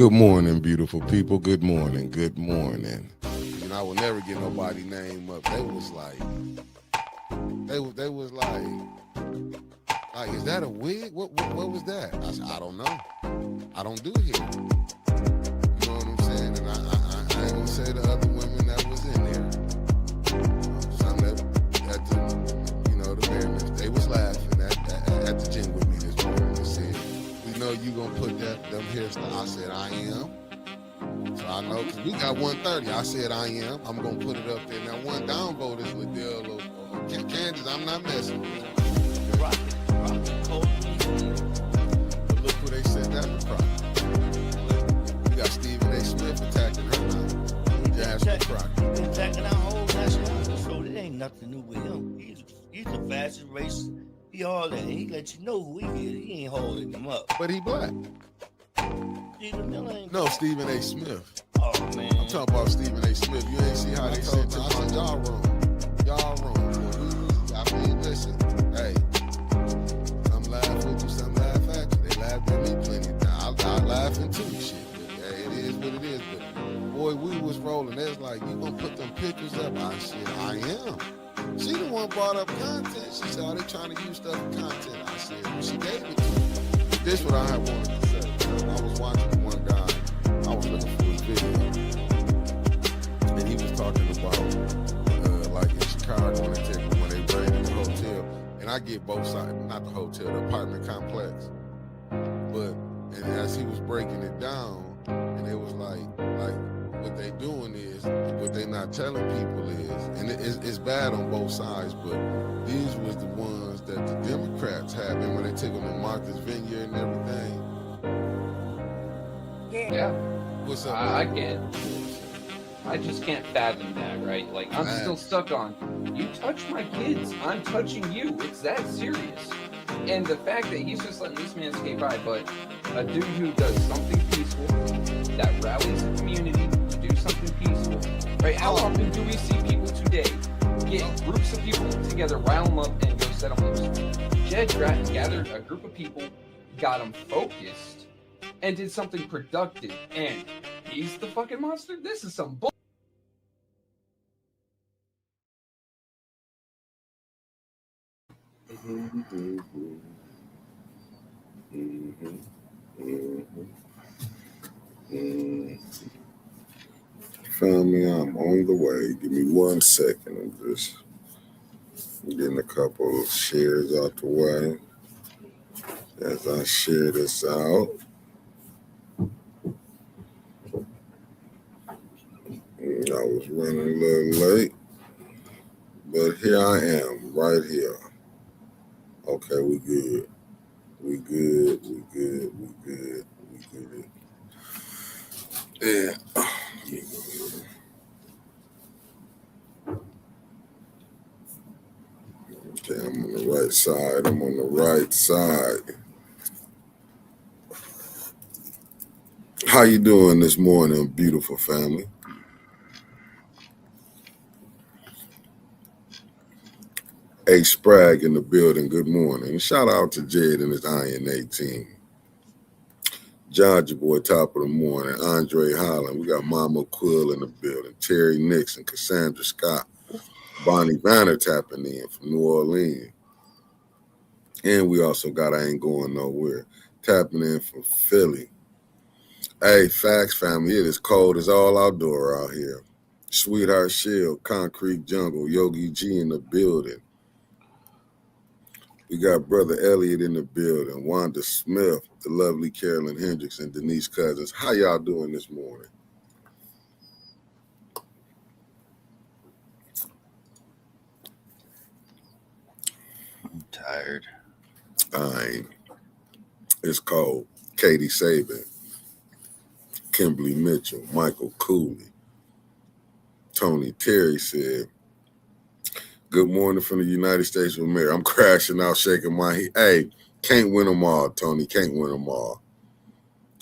Good morning, beautiful people. Good morning. Good morning. I will never get nobody name up. They was like, they was like, is that a wig? What was that? I said, I don't know. I don't do hair. You know what I'm saying? And I ain't gonna say the other women that was in there. Some that at the marriage, they was laughing at the gym with me this morning and said, we know you gonna put them hairstyle. I said, I am. So I know, because we got 130. I said I am. I'm going to put it up there. Now, one downvote is Liddell or Kansas. I'm not messing with it. Rocket, cold. But look who they said that was Crockett. We got Stephen A. Smith attacking her now. Jasmine Crockett. Attacking our whole nationality. So it ain't nothing new with him. He's the fastest race. He all that. He let you know who he is. He ain't holding him up. But he black. No, Stephen A. Smith. Oh, man. I'm talking about Stephen A. Smith. You ain't see how they said I said, y'all wrong. Y'all wrong. I mean, listen, hey, some laugh with you, some laugh at you. They laughed at me plenty of times. I laughing too, shit. But, hey, it is what it is. But, boy, we was rolling. They was like, you gonna put them pictures up? I said, I am. She the one brought up content. She said, are they trying to use stuff for content? I said, well, she gave it to me. This what I wanted to say. I was watching one guy, I was looking for his video, and he was talking about, like in Chicago, when they raided the hotel, and I get both sides, not the hotel, the apartment complex, but, and as he was breaking it down, and it was like what they doing is, what they not telling people is, and it's bad on both sides, but these was the ones that the Democrats had, and when they took them to Martha's Vineyard and everything. Yeah. What's up? I can't. I just can't fathom that, right? Like, I'm still stuck on, you touch my kids, I'm touching you. It's that serious. And the fact that he's just letting this man skate by, but a dude who does something peaceful, that rallies the community to do something peaceful, right? How often do we see people today get groups of people together, rile them up, and go set them loose? Jed Stratton gathered a group of people, got them focused, and did something productive, and he's the fucking monster? This is some bull. Family, I'm on the way. Give me 1 second. I'm just getting a couple of shares out the way as I share this out. I was running a little late, but here I am, right here. Okay, we good. We good. We good. We good. We good. Yeah. Okay, I'm on the right side. I'm on the right side. How you doing this morning, beautiful family? A Spragg in the building. Good morning. Shout out to Jed and his Iron 18. Georgia boy, top of the morning. Andre Holland. We got Mama Quill in the building. Terry Nixon, Cassandra Scott, Bonnie Vanner tapping in from New Orleans. And we also got I Ain't Going Nowhere tapping in from Philly. Hey, facts family, it is cold as all outdoor out here. Sweetheart Shield, Concrete Jungle, Yogi G in the building. We got Brother Elliott in the building, Wanda Smith, the lovely Carolyn Hendricks, and Denise Cousins. How y'all doing this morning? I'm tired. It's cold. Katie Saban, Kimberly Mitchell, Michael Cooley. Tony Terry said, good morning from the United States of America. I'm crashing out, shaking my head. Hey, can't win them all, Tony. Can't win them all.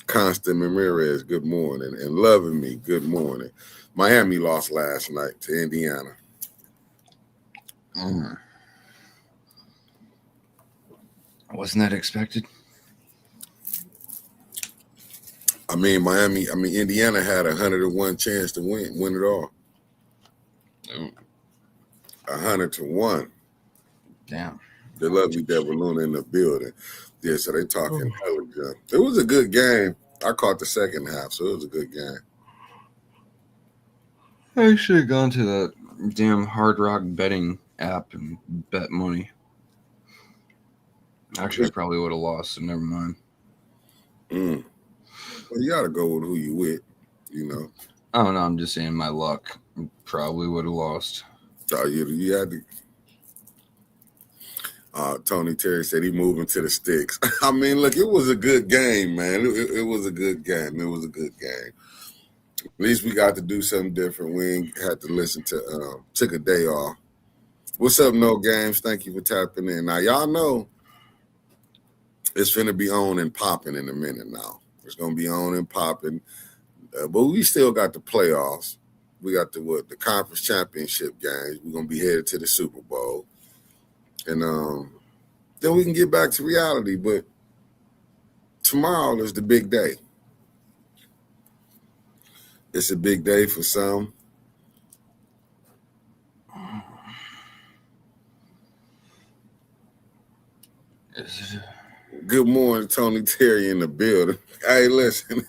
Constant Ramirez, good morning. And Loving Me, good morning. Miami lost last night to Indiana. Wasn't that expected? Indiana had 101 chance to win it all. 100-1. Damn. The lovely Devil Luna in the building. Yeah, so they talking hella junk. It was a good game. I caught the second half, so it was a good game. I should have gone to that damn Hard Rock betting app and bet money. Actually, I probably would have lost, so never mind. Well, you got to go with who you with, you know. Oh, no, I'm just saying my luck. Probably would have lost. Oh, you had to. Tony Terry said he moving to the sticks. I mean, look, it was a good game, man. It was a good game. It was a good game. At least we got to do something different. We ain't had to listen to, took a day off. What's up, No Games? Thank you for tapping in. Now, y'all know it's finna be on and popping in a minute now. It's going to be on and popping. But we still got the playoffs. We got the conference championship games. We're going to be headed to the Super Bowl. And then we can get back to reality. But tomorrow is the big day. It's a big day for some. Good morning, Tony Terry in the building. Hey, listen,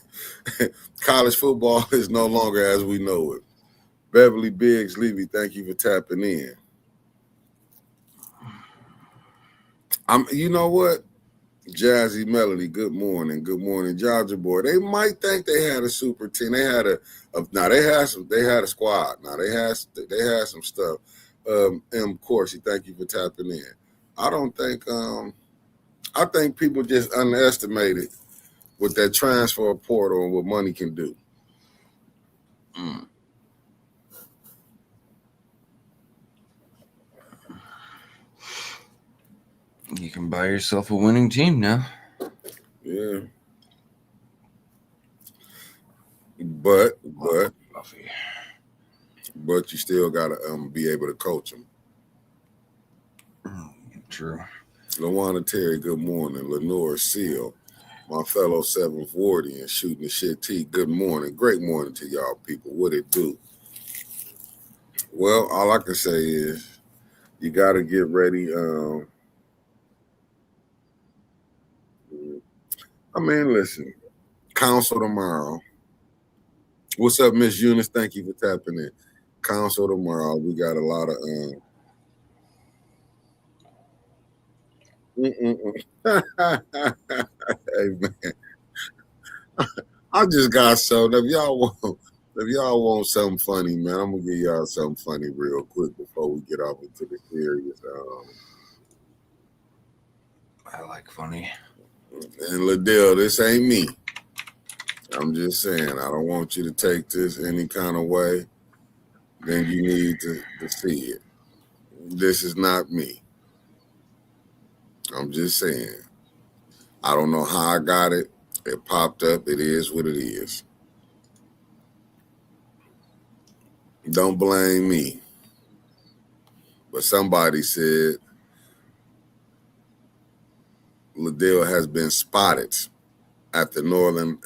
college football is no longer as we know it. Beverly Biggs Levy, thank you for tapping in. You know what? Jazzy Melody, good morning. Good morning, Georgia boy. They might think they had a super team. They had they had a squad. Now they had some stuff. M Corsi, thank you for tapping in. I think people just underestimated what that transfer portal and what money can do. You can buy yourself a winning team now. Yeah. But you still gotta be able to coach them. True. Lawana Terry, good morning. Lenore Seal, my fellow 740 and shooting the shit T. Good morning. Great morning to y'all people. What it do? Well, all I can say is you gotta get ready. Listen, council tomorrow. What's up, Miss Eunice? Thank you for tapping in. Council tomorrow. We got a lot of Hey man, I just got something. If y'all want something funny, man, I'm gonna give y'all something funny real quick before we get off into the serious. I like funny. And Liddell, this ain't me. I'm just saying, I don't want you to take this any kind of way. Then you need to see it. This is not me. I'm just saying. I don't know how I got it. It popped up. It is what it is. Don't blame me. But somebody said Liddell has been spotted at the Northern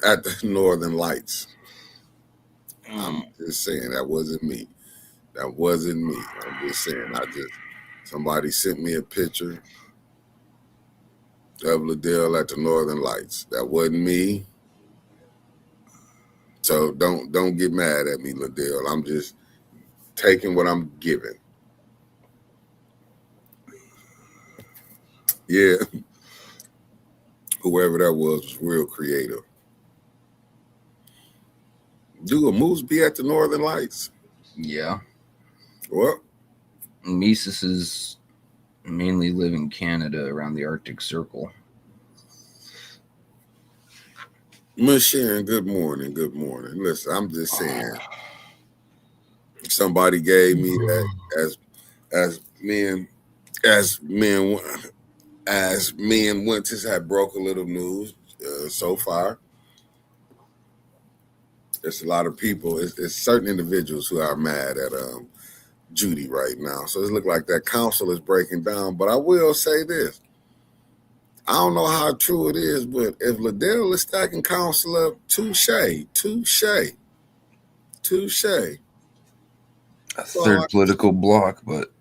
Lights. I'm just saying that wasn't me. That wasn't me. I'm just saying. Somebody sent me a picture of Liddell at the Northern Lights. That wasn't me. So don't get mad at me, Liddell. I'm just taking what I'm given. Yeah. Whoever that was real creative. Do a moose be at the Northern Lights? Yeah. What? Mises mainly live in Canada around the Arctic Circle. Miss Sharon, good morning. Good morning. Listen, I'm just saying. Somebody gave me that as men Winters had broke a little news so far. There's a lot of people. It's certain individuals who are mad at Judy right now. So it looks like that council is breaking down. But I will say this. I don't know how true it is, but if Liddell is stacking counsel up, touche, touche, touche. A Well, third political block, but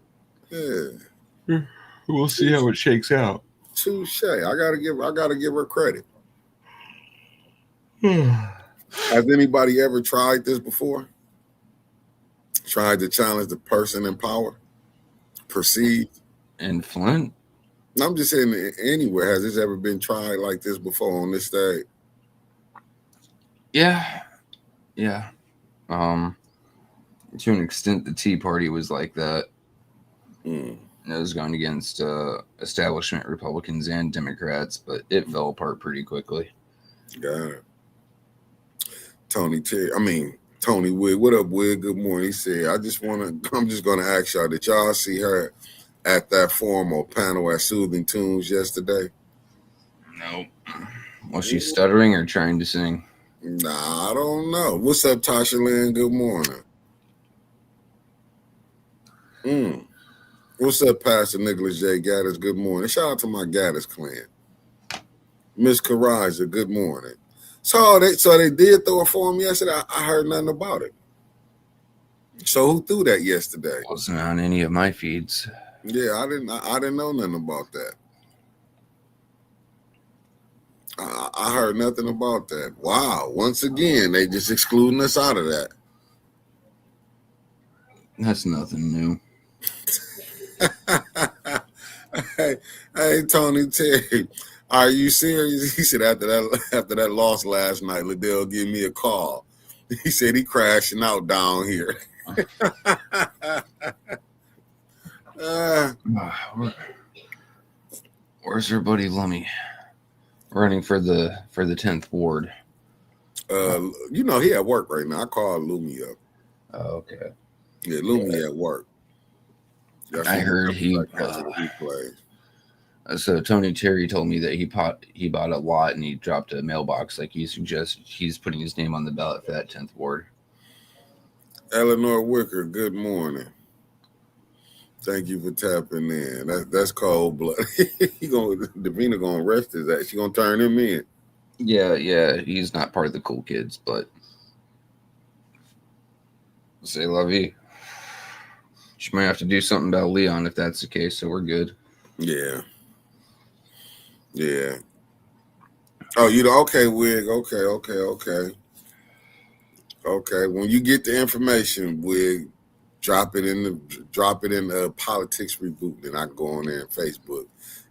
yeah, we'll see how it shakes out. touche. I gotta give her credit. Has anybody ever tried this before? Tried to challenge the person in power? Perceived? In Flint? I'm just saying anywhere. Has this ever been tried like this before on this stage? Yeah. Yeah. To an extent, the Tea Party was like that. Mm. It was going against establishment Republicans and Democrats, but it fell apart pretty quickly. Got it. Tony Wig. What up, Wig? Good morning. He said, I'm just gonna ask y'all, did y'all see her at that forum or panel at Soothing Tunes yesterday? No. Was she stuttering or trying to sing? Nah, I don't know. What's up, Tasha Lynn? Good morning. What's up, Pastor Nicholas J. Gaddis? Good morning. Shout out to my Gaddis clan. Miss Karaja, good morning. So they did throw a forum yesterday. I heard nothing about it. So who threw that yesterday? It wasn't on any of my feeds. Yeah, I didn't know nothing about that. I heard nothing about that. Wow. Once again, they just excluding us out of that. That's nothing new. hey, Tony Terry, are you serious? He said after that loss last night, Liddell gave me a call. He said he crashing out down here. Where's your buddy Lummy? Running for the 10th ward. He at work right now. I called Lumi up. Oh, okay. Yeah, Lumi at work. I heard he so Tony Terry told me that he bought a lot and he dropped a mailbox like he suggests. He's putting his name on the ballot for that 10th ward. Eleanor Wicker, good morning. Thank you for tapping in. That's cold blood. Davina gonna arrest his ass. She gonna turn him in. Yeah. He's not part of the cool kids, but say la vie. She might have to do something about Leon if that's the case, so we're good. Yeah. Oh, okay, Wig. Okay. When you get the information, Wig, drop it in the Politics Reboot, and I can go on there on Facebook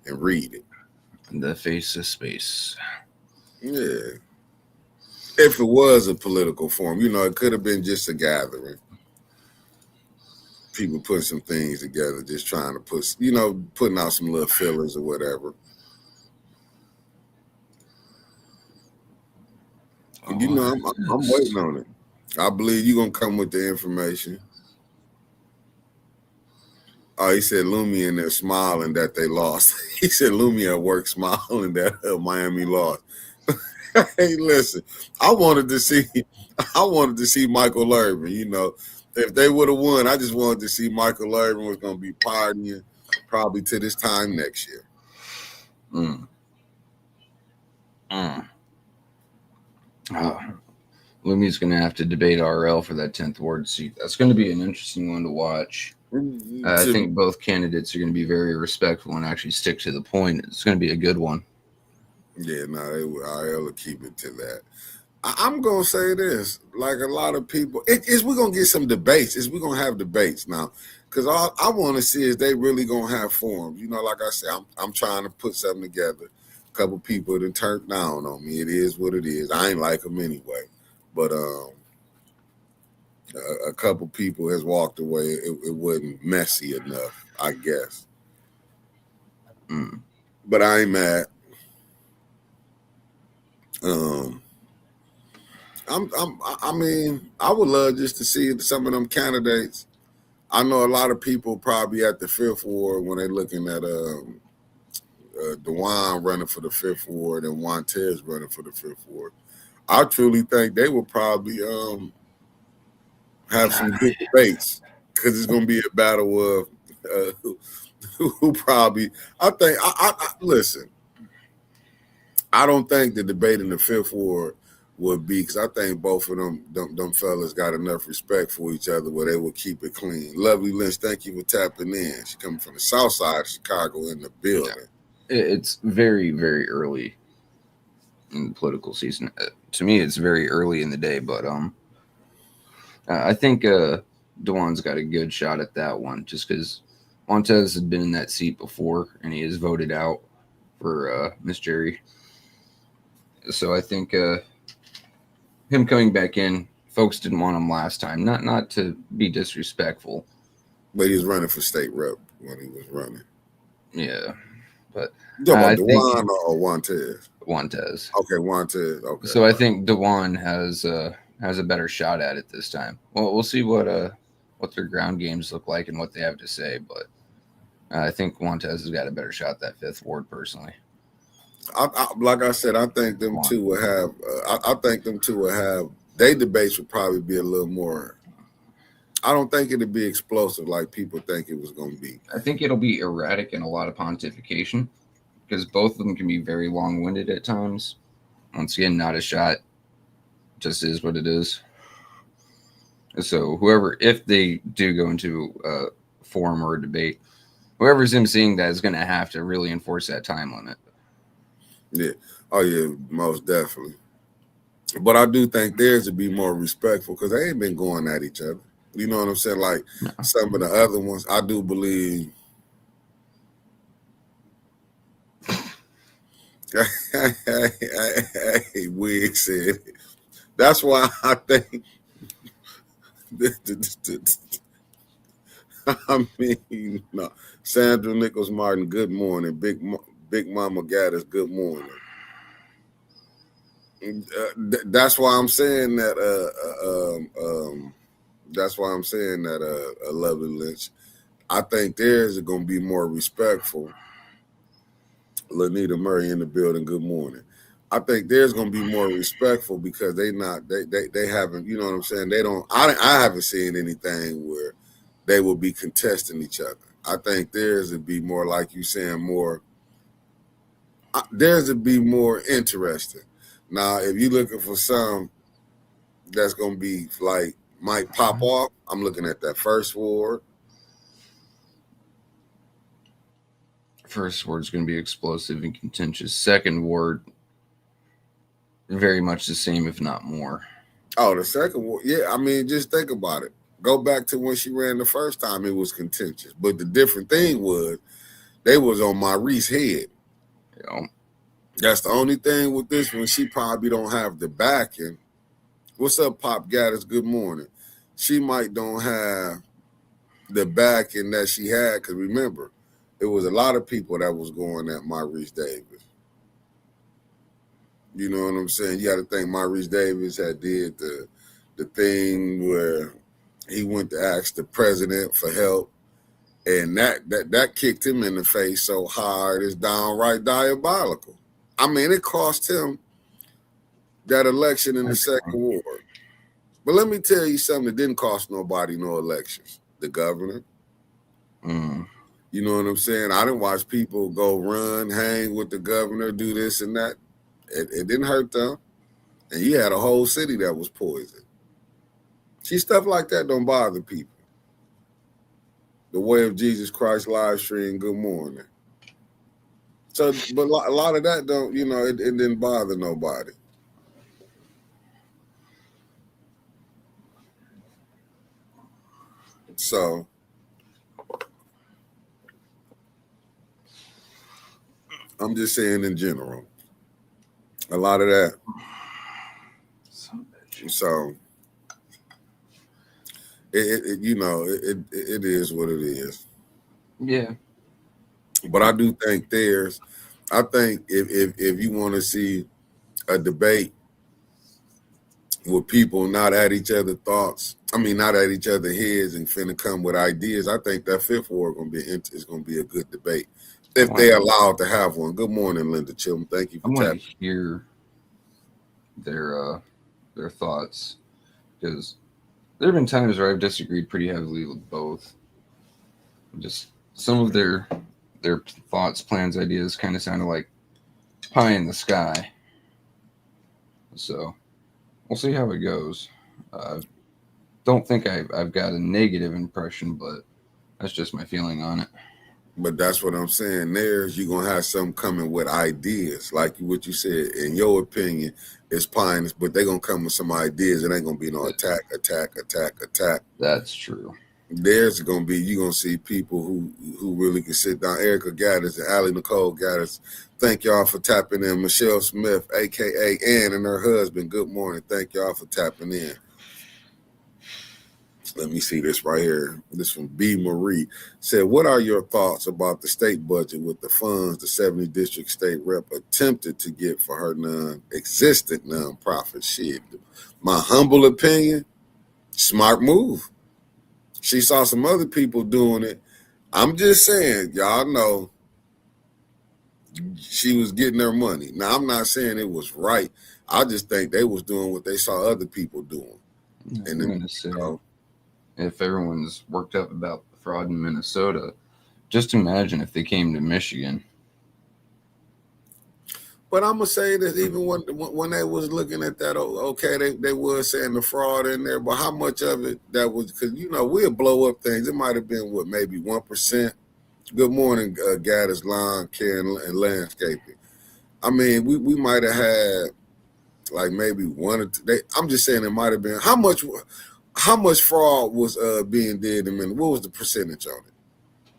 and read it. The face of space. Yeah. If it was a political forum, it could have been just a gathering. People put some things together, just trying to putting out some little fillers or whatever. I'm waiting on it. I believe you're gonna come with the information. Oh, he said Lumi in there smiling that they lost. He said Lumi at work smiling that Miami lost. Hey, listen, I wanted to see Michael Irvin. If they would have won, I just wanted to see Michael Irvin was going to be partying probably to this time next year. Lumi's going to have to debate RL for that 10th ward seat. That's going to be an interesting one to watch. I think both candidates are going to be very respectful and actually stick to the point. It's going to be a good one. Yeah, RL will keep it to that. I'm going to say this, like a lot of people, we're going to get some debates. We're going to have debates now, because all I want to see is they really going to have forums. Like I said, I'm trying to put something together. A couple people that turned down on me. It is what it is. I ain't like them anyway. But a couple people has walked away. It wasn't messy enough, I guess. But I ain't mad. I would love just to see some of them candidates. I know a lot of people probably at the 5th ward when they're looking at DeJuan running for the 5th ward and Juantez running for the 5th ward. I truly think they will probably have some good debates, because it's going to be a battle of who probably. I think. I listen. I don't think the debate in the fifth ward would be, because I think both of them fellas got enough respect for each other where they would keep it clean. Lovely Lynch, thank you for tapping in. She coming from the south side of Chicago in the building. It's very, very early in the political season. To me, it's very early in the day, but I think Dewan's got a good shot at that one, just because Montez had been in that seat before, and he is voted out for Miss Jerry. So I think him coming back in, folks didn't want him last time. Not to be disrespectful, but he was running for state rep when he was running. Yeah, but you talking about Dewan or Montez? Montez. Okay, Montez. Okay. So I think Dewan has a better shot at it this time. Well, we'll see what their ground games look like and what they have to say, but I think Montez has got a better shot at that fifth ward personally. Like I said, I think them two will have. I think them two will have. Their debates would probably be a little more. I don't think it'd be explosive like people think it was going to be. I think it'll be erratic and a lot of pontification, because both of them can be very long-winded at times. Once again, not a shot. Just is what it is. So whoever, if they do go into a forum or a debate, whoever's emceeing that is going to have to really enforce that time limit. Yeah. Oh, yeah, most definitely. But I do think theirs would be more respectful because they ain't been going at each other. You know what I'm saying? Like some of the other ones, I do believe. Hey, Wig said it. That's why I think. I mean, no. Sandra Nichols Martin, good morning. Big Mama Gaddis, good morning. That's why I'm saying that. That's why I'm saying that. Lovely Lynch. I think theirs are going to be more respectful. Lanita Murray in the building. Good morning. I think theirs going to be more respectful because they haven't. You know what I'm saying? They don't. I haven't seen anything where they will be contesting each other. I think theirs would be more like you saying more. Theirs would be more interesting. Now, if you're looking for some that's going to be like might pop off, I'm looking at that first ward. First ward's going to be explosive and contentious. Second ward, very much the same, if not more. Oh, the second ward, yeah. I mean, just think about it. Go back to when she ran the first time; it was contentious. But the different thing was, they was on Maurice's head. Yeah. That's the only thing with this one. She probably don't have the backing. What's up, Pop Gaddis? Good morning. She might don't have the backing that she had because remember, it was a lot of people that was going at Maurice Davis. You know what I'm saying? You got to think Maurice Davis had did the thing where he went to ask the president for help, and that kicked him in the face so hard it's downright diabolical. I mean, it cost him that election in the second ward. But let me tell you something that didn't cost nobody no elections. The governor. You know what I'm saying? I didn't watch people go run, hang with the governor, do this and that. It didn't hurt them. And you had a whole city that was poisoned. See, stuff like that don't bother people. The Way of Jesus Christ live stream, good morning. So, but a lot of that don't, you know, it didn't bother nobody. So, I'm just saying in general, a lot of that. So, it you know, it is what it is. Yeah. But I do think I think if you want to see a debate with people not at each other's thoughts, I mean, not at each other's heads and finna come with ideas, I think that fifth ward is going to be a good debate if they're allowed to have one. Good morning, Linda Chilton. Thank you for tapping. I want to hear their thoughts, because there have been times where I've disagreed pretty heavily with both. Just some of their thoughts, plans, ideas kind of sounded like pie in the sky. So we'll see how it goes. Don't think I've got a negative impression, but that's just my feeling on it. But that's what I'm saying. There's you're gonna have some coming with ideas, like what you said. In your opinion, it's pine, but they're gonna come with some ideas. It ain't gonna be no attack. That's true. There's gonna be you're gonna see people who really can sit down. Erica Gaddis and Allie Nicole Gaddis. Thank y'all for tapping in. Michelle Smith, aka Ann, and her husband. Good morning. Thank y'all for tapping in. Let me see this right here. This from B. Marie. Said, what are your thoughts about the state budget with the funds the 70 district state rep attempted to get for her non-existent nonprofit shit? My humble opinion, smart move. She saw some other people doing it. I'm just saying, y'all know she was getting their money. Now, I'm not saying it was right. I just think they was doing what they saw other people doing. And then, if everyone's worked up about the fraud in Minnesota, just imagine if they came to Michigan. But I'm gonna say that even when they was looking at that, okay, they was saying the fraud in there, but how much of it that was? Because we'll blow up things. It might have been maybe 1%. Good morning, Gaddis, Lawn Care and Landscaping. I mean, we might have had like maybe one or two. I'm just saying it might have been how much fraud was being did in Minnesota? What was the percentage on it?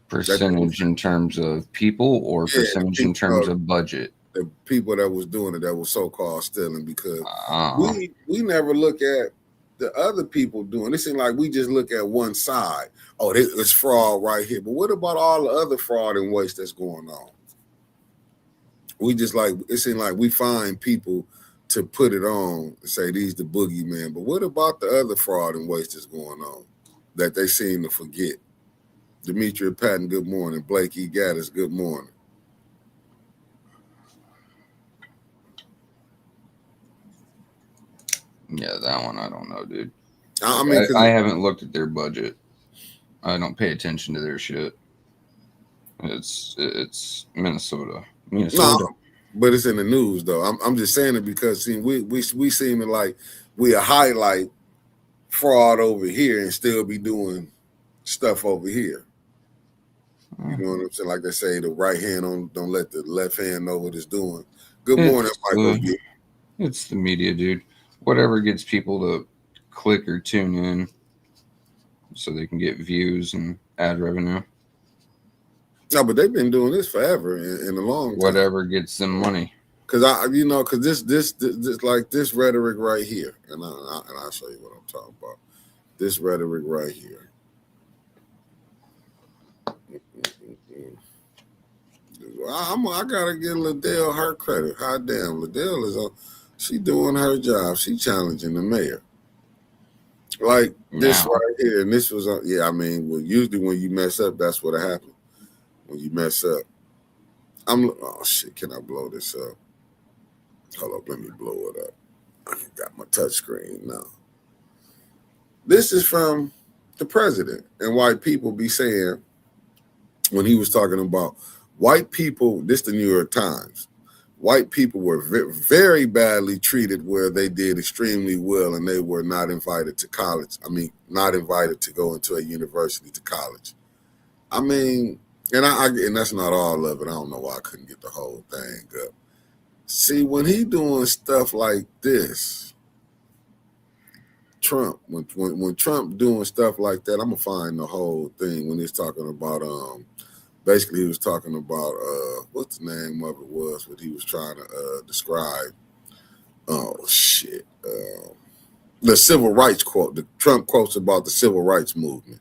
Percentage in terms of people or percentage in terms of budget? The people that was doing it that was so-called stealing, because we never look at the other people doing it. It seems like we just look at one side. Oh, it's fraud right here. But what about all the other fraud and waste that's going on? We just it seems like we find people to put it on and say these the boogeyman. But what about the other fraud and waste that's going on that they seem to forget? Demetria Patton, good morning. Blake E. Gaddis, good morning. Yeah, that one I don't know, dude. I mean, I haven't looked at their budget. I don't pay attention to their shit. It's Minnesota. No, but it's in the news though. I'm just saying it because we seem to like we highlight fraud over here and still be doing stuff over here. You know what I'm saying? Like they say, the right hand don't let the left hand know what it's doing. Good morning, Michael. It's the media, dude. Whatever gets people to click or tune in so they can get views and ad revenue. No, but they've been doing this forever in a long time. Whatever gets them money. Because this like this rhetoric right here, and I'll show you what I'm talking about. This rhetoric right here. I gotta give Liddell her credit. Hot damn, Liddell is she doing her job. She challenging the mayor. Like this right here, and this was I mean, usually when you mess up, that's what happened. When you mess up, oh shit, can I blow this up? Hold up, let me blow it up. I got my touch screen now. This is from the president, and white people be saying when he was talking about white people, this the New York Times, white people were very badly treated where they did extremely well and they were not invited to college. I mean, not invited to go into a university to college. I mean, and that's not all of it. I don't know why I couldn't get the whole thing up. See, when he doing stuff like this, Trump, when Trump doing stuff like that, I'm gonna find the whole thing when he's talking about basically he was talking about what the name of it was, what he was trying to describe. Oh shit. The civil rights quote. The Trump quotes about the civil rights movement.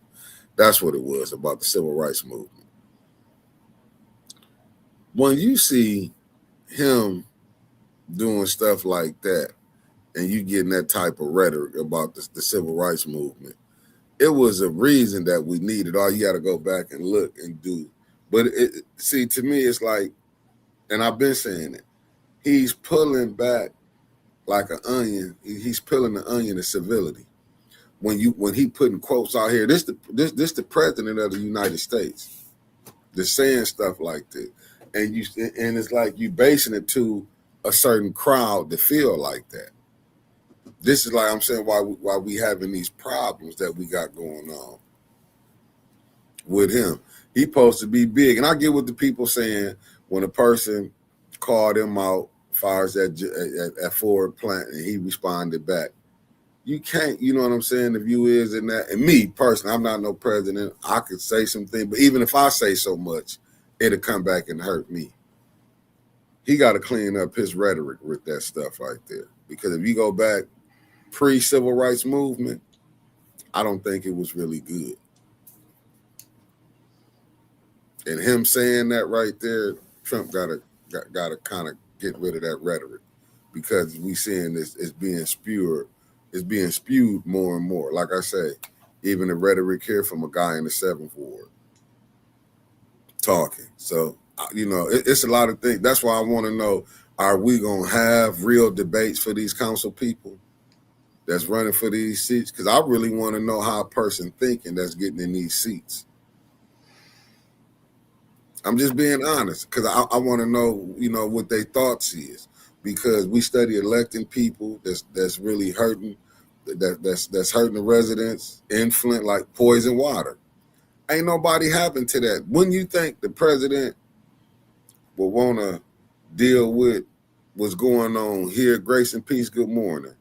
That's what it was, about the civil rights movement. When you see him doing stuff like that and you getting that type of rhetoric about the civil rights movement, it was a reason that we needed. All you got to go back and look and do. But see, to me, it's like, and I've been saying it, he's pulling back like an onion. He's peeling the onion of civility. When he putting quotes out here, this the president of the United States, just saying stuff like this. and it's like you basing it to a certain crowd to feel like that. This is like I'm saying why we having these problems that we got going on with him. He supposed to be big, and I get what the people saying when a person called him out, fires at Ford plant, and he responded back. You can't, you know what I'm saying? If you is in that, and me personally, I'm not no president. I could say something, but even if I say so much, it'll come back and hurt me. He got to clean up his rhetoric with that stuff right there. Because if you go back pre-civil rights movement, I don't think it was really good. And him saying that right there, Trump got to kind of get rid of that rhetoric, because we seeing this is being spewed more and more. Like I say, even the rhetoric here from a guy in the 7th Ward talking. So, it's a lot of things. That's why I want to know, are we going to have real debates for these council people that's running for these seats? Because I really want to know how a person thinking that's getting in these seats. I'm just being honest, because I want to know, what their thoughts is, because we study electing people that's really hurting, that's hurting the residents in Flint like poison water. Ain't nobody happened to that. Wouldn't you think the president would want to deal with what's going on here? Grace and peace, good morning.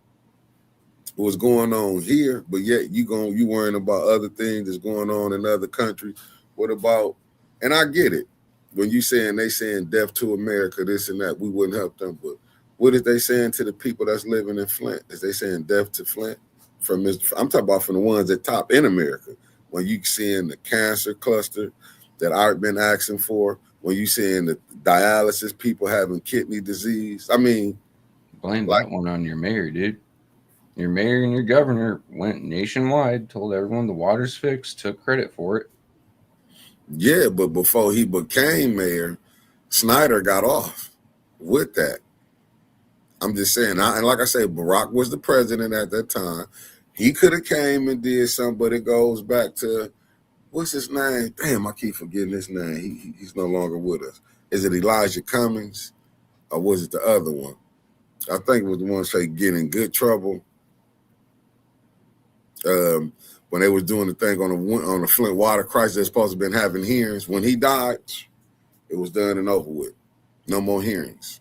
What's going on here, but yet you worrying about other things that's going on in other countries. What about, and I get it, when they saying death to America, this and that, we wouldn't help them, but what is they saying to the people that's living in Flint? Is they saying death to Flint? I'm talking about from the ones at top in America. When you seeing the cancer cluster that I've been asking for, when you seeing the dialysis people having kidney disease, I mean, blame that one on your mayor, dude. Your mayor and your governor went nationwide, told everyone the water's fixed, took credit for it. Yeah, but before he became mayor, Snyder got off with that. I'm just saying, and like I say, Barack was the president at that time. He could have came and did something, but it goes back to, what's his name? Damn, I keep forgetting his name. He's no longer with us. Is it Elijah Cummings, or was it the other one? I think it was the one say get in good trouble. When they was doing the thing on the Flint water crisis, they're supposed to have been having hearings. When he died, it was done and over with. No more hearings.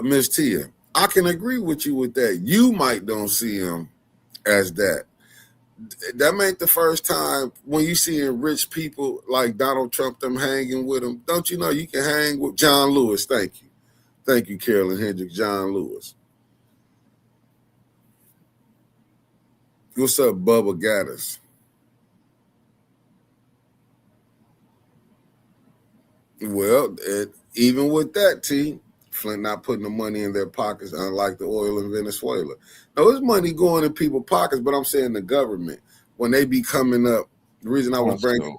Miss Tia, I can agree with you with that. You might don't see him as that. That ain't the first time when you seeing rich people like Donald Trump, them hanging with him. Don't you know you can hang with John Lewis? Thank you. Thank you, Carolyn Hendricks, John Lewis. What's up, Bubba Gaddis? Well, even with that, T, Flint not putting the money in their pockets, unlike the oil in Venezuela. Now, there's money going in people's pockets, but I'm saying the government, when they be coming up, the reason I was bringing...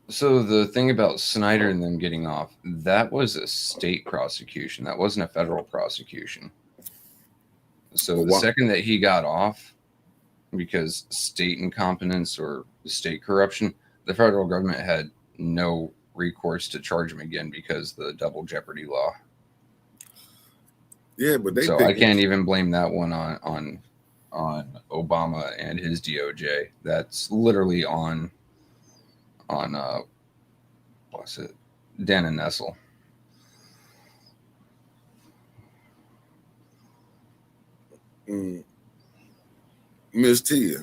So the thing about Snyder and them getting off, that was a state prosecution. That wasn't a federal prosecution. So the second that he got off, because state incompetence or state corruption, the federal government had no recourse to charge him again because the double jeopardy law. Yeah, but I can't even blame that one on Obama and his DOJ. That's literally on what's it, Dan and Nessel. Miss Tia,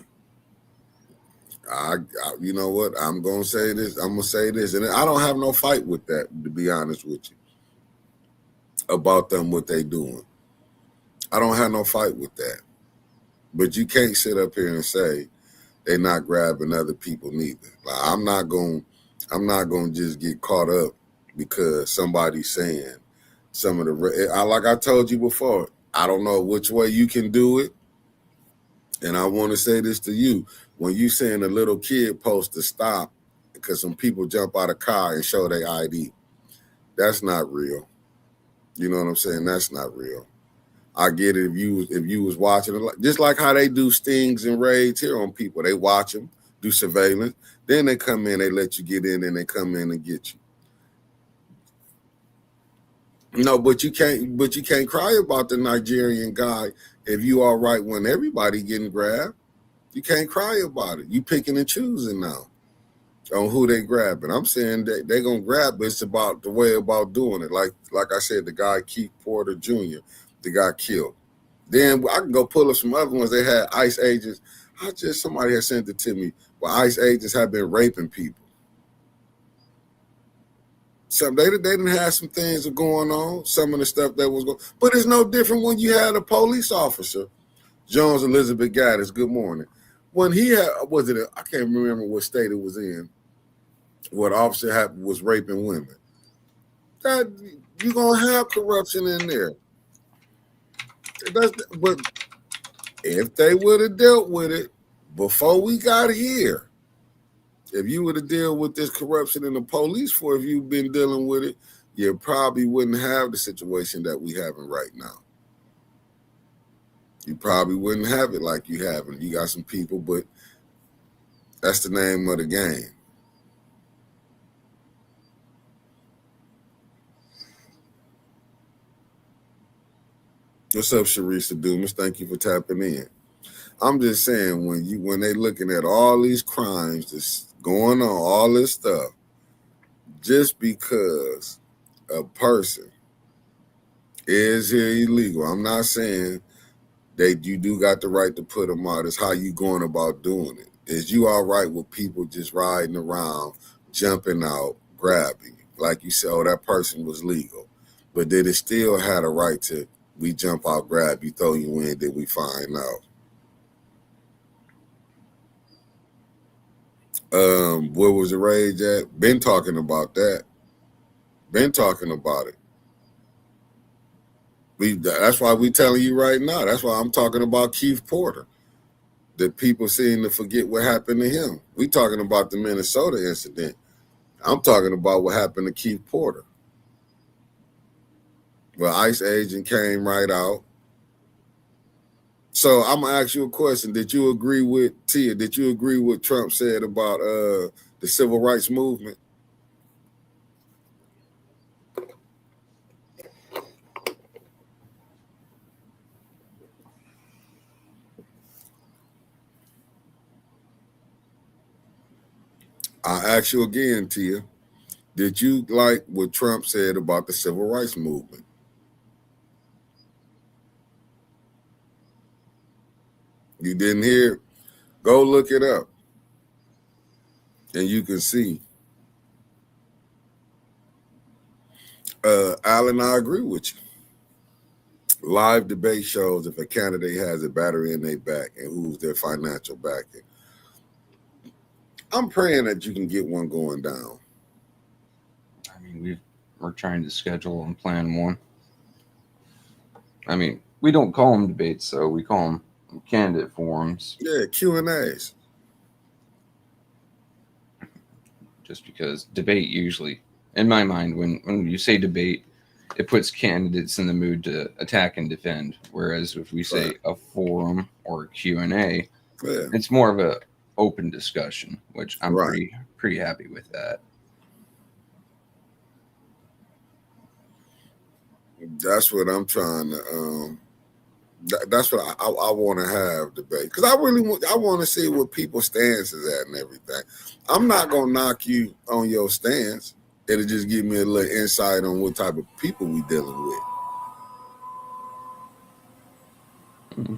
I you know what? I'm gonna say this. I'm gonna say this, and I don't have no fight with that, to be honest with you, about them what they doing. I don't have no fight with that. But you can't sit up here and say they're not grabbing other people neither. Like, I'm not gonna just get caught up because somebody's saying some of the. Like I told you before, I don't know which way you can do it, and I want to say this to you: when you saying a little kid supposed to stop because some people jump out of car and show their ID, that's not real. You know what I'm saying? That's not real. I get it if you was watching it, just like how they do stings and raids here on people. They watch them, do surveillance, then they come in, they let you get in, and they come in and get you. No, but you can't cry about the Nigerian guy if you all right when everybody getting grabbed. You can't cry about it. You picking and choosing now on who they grabbing. I'm saying they gonna grab, but it's about the way about doing it. Like I said, the guy Keith Porter Jr., the guy killed. Then I can go pull up some other ones. They had ICE agents. Somebody had sent it to me. Where ICE agents have been raping people. Some they didn't have some things going on. Some of the stuff that was going, but it's no different when you had a police officer, Jones Elizabeth Gaddis. Good morning. When he had, I can't remember what state it was in. What officer was raping women. That you're gonna have corruption in there. But if they would have dealt with it before we got here, if you would have dealt with this corruption in the police for if you've been dealing with it, you probably wouldn't have the situation that we having right now. You probably wouldn't have it like you have it. You got some people, but that's the name of the game. What's up, Sharisa Dumas? Thank you for tapping in. I'm just saying when they looking at all these crimes that's going on, all this stuff, just because a person is here illegal, I'm not saying that you do got the right to put them out. It's how you going about doing it. Is you all right with people just riding around, jumping out, grabbing? Like you said, oh, that person was legal. But did it still had a right to, we jump out, grab you, throw you in, did we find out? Where was the rage at? Been talking about that. Been talking about it. That's why we telling you right now. That's why I'm talking about Keith Porter. That people seem to forget what happened to him. We talking about the Minnesota incident. I'm talking about what happened to Keith Porter. Well, ICE agent came right out. So I'm gonna ask you a question. Did you agree with Tia? Did you agree with what Trump said about the civil rights movement? I'll ask you again, Tia. Did you like what Trump said about the civil rights movement? You didn't hear it? Go look it up. And you can see. Alan, I agree with you. Live debate shows if a candidate has a battery in their back and who's their financial backing. I'm praying that you can get one going down. I mean, we're trying to schedule and plan one. I mean, we don't call them debates, so we call them candidate forums. Yeah, Q&As. Just because debate usually, in my mind, when you say debate, it puts candidates in the mood to attack and defend. Whereas if we say a forum or a Q&A, it's more of a open discussion, which I'm pretty happy with that. That's what I'm trying to. That's what I want to have debate, because I want to see what people's stance is at and everything. I'm not gonna knock you on your stance. It'll just give me a little insight on what type of people we dealing with. Mm-hmm.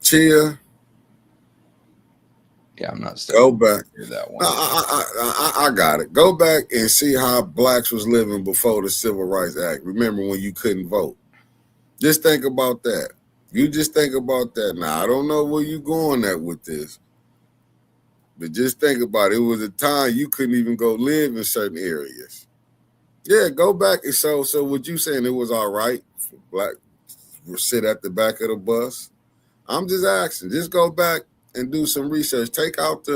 Chia. Yeah, I'm not go back. That one. I got it. Go back and see how blacks was living before the Civil Rights Act. Remember when you couldn't vote? Just think about that. You just think about that. Now, I don't know where you're going at with this, but just think about it. It was a time you couldn't even go live in certain areas. Yeah, go back. And so what you saying, it was all right for black to sit at the back of the bus? I'm just asking. Just go back and do some research. Take out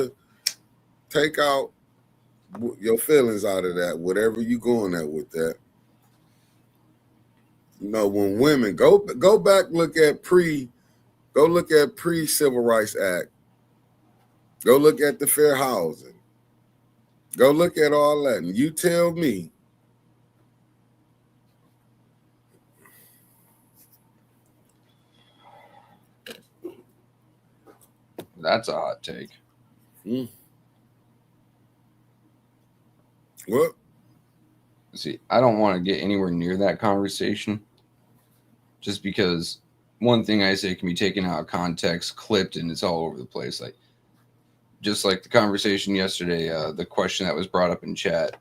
your feelings out of that, whatever you going at with that. You know, when women go back, go look at pre Civil Rights Act, go look at the fair housing, go look at all that, and you tell me. That's a hot take. What? See, I don't want to get anywhere near that conversation, just because one thing I say can be taken out of context, clipped, and it's all over the place. Like, just like the conversation yesterday, the question that was brought up in chat.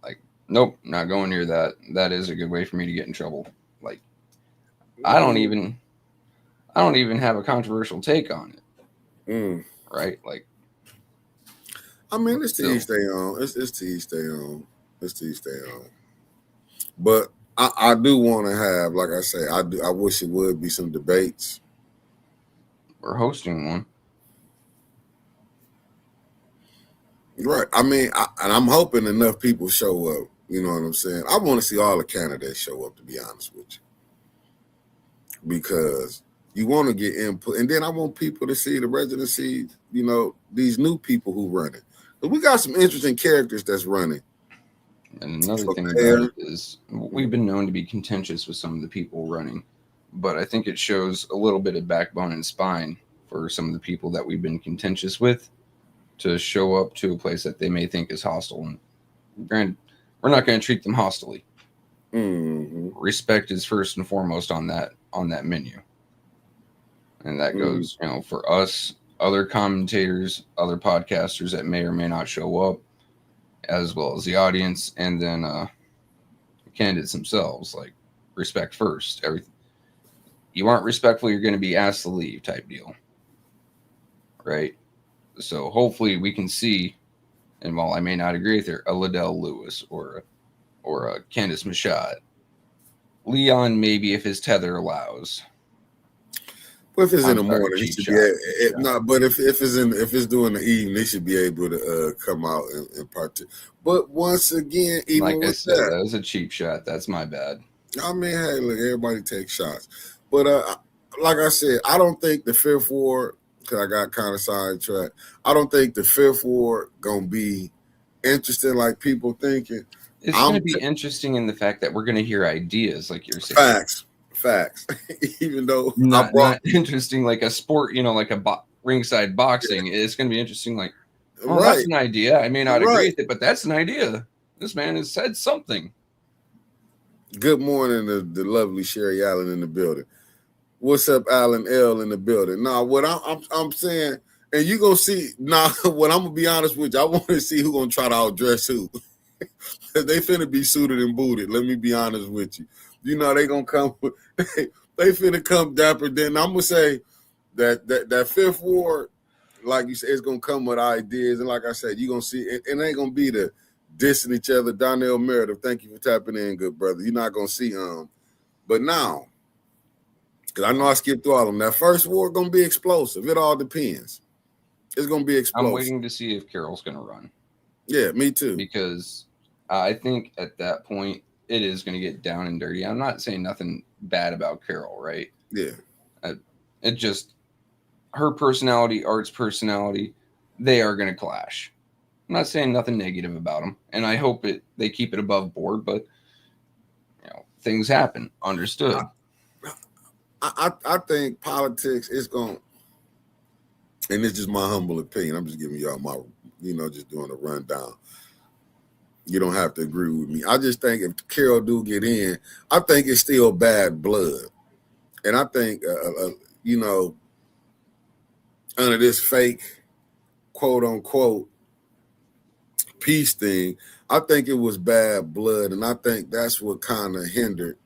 Like, nope, not going near that. That is a good way for me to get in trouble. Like, I don't even have a controversial take on it. Right? Like, I mean, it's to each their own. It's to each their own. It's to each their own. But I do want to have, like I say, I wish it would be some debates. We're hosting one. Right. I mean, and I'm hoping enough people show up. You know what I'm saying? I want to see all the candidates show up, to be honest with you. Because you want to get input. And then I want people to see the residency, you know, these new people who run it. But we got some interesting characters that's running. And another thing about it is we've been known to be contentious with some of the people running, but I think it shows a little bit of backbone and spine for some of the people that we've been contentious with to show up to a place that they may think is hostile. And granted, we're not going to treat them hostilely. Mm-hmm. Respect is first and foremost on that menu. And that goes, you know, for us, other commentators, other podcasters that may or may not show up, as well as the audience, and then candidates themselves. Like, respect first. Everything. You aren't respectful, you're going to be asked to leave, type deal. Right? So hopefully we can see, and while I may not agree with her, a Liddell Lewis or a Candace Machad. Leon, maybe if his tether allows. Well, if it's in the morning, he should be. No, but if it's during the evening, they should be able to come out and participate. But once again, even like with I said, that was a cheap shot. That's my bad. I mean, hey, look, everybody takes shots. But like I said, I don't think the Fifth Ward, because I got kind of sidetracked, I don't think the Fifth Ward going to be interesting like people thinking. It's going to be interesting in the fact that we're going to hear ideas, like you're saying. Facts. Even though not interesting like a sport, you know, like a ringside boxing. Yeah. It's going to be interesting. Like, oh, that's an idea. I may not agree with it, but that's an idea. This man has said something. Good morning, the lovely Sherry Allen in the building. What's up, Alan L in the building? Now, what I'm saying, and you gonna see. Now, what I'm gonna be honest with you, I want to see who gonna try to outdress who. They finna be suited and booted. Let me be honest with you. You know they gonna come. They finna come dapper. Then I'm gonna say that Fifth Ward, like you said, it's gonna come with ideas. And like I said, you gonna see it ain't gonna be the dissing each other. Donnell Meredith, thank you for tapping in, good brother. You're not gonna see but now, because I know I skipped through all of them. That first war gonna be explosive. It all depends. It's gonna be explosive. I'm waiting to see if Carol's gonna run. Yeah, me too. Because I think at that point it is going to get down and dirty. I'm not saying nothing bad about Carol, right? Yeah. It just, her personality, Art's personality, they are going to clash. I'm not saying nothing negative about them, and I hope they keep it above board, but you know, things happen. Understood. I think politics is going, and it's just my humble opinion. I'm just giving y'all my, just doing a rundown. You don't have to agree with me. I just think if Carol do get in, I think it's still bad blood. And I think, under this fake, quote unquote, peace thing, I think it was bad blood. And I think that's what kind of hindered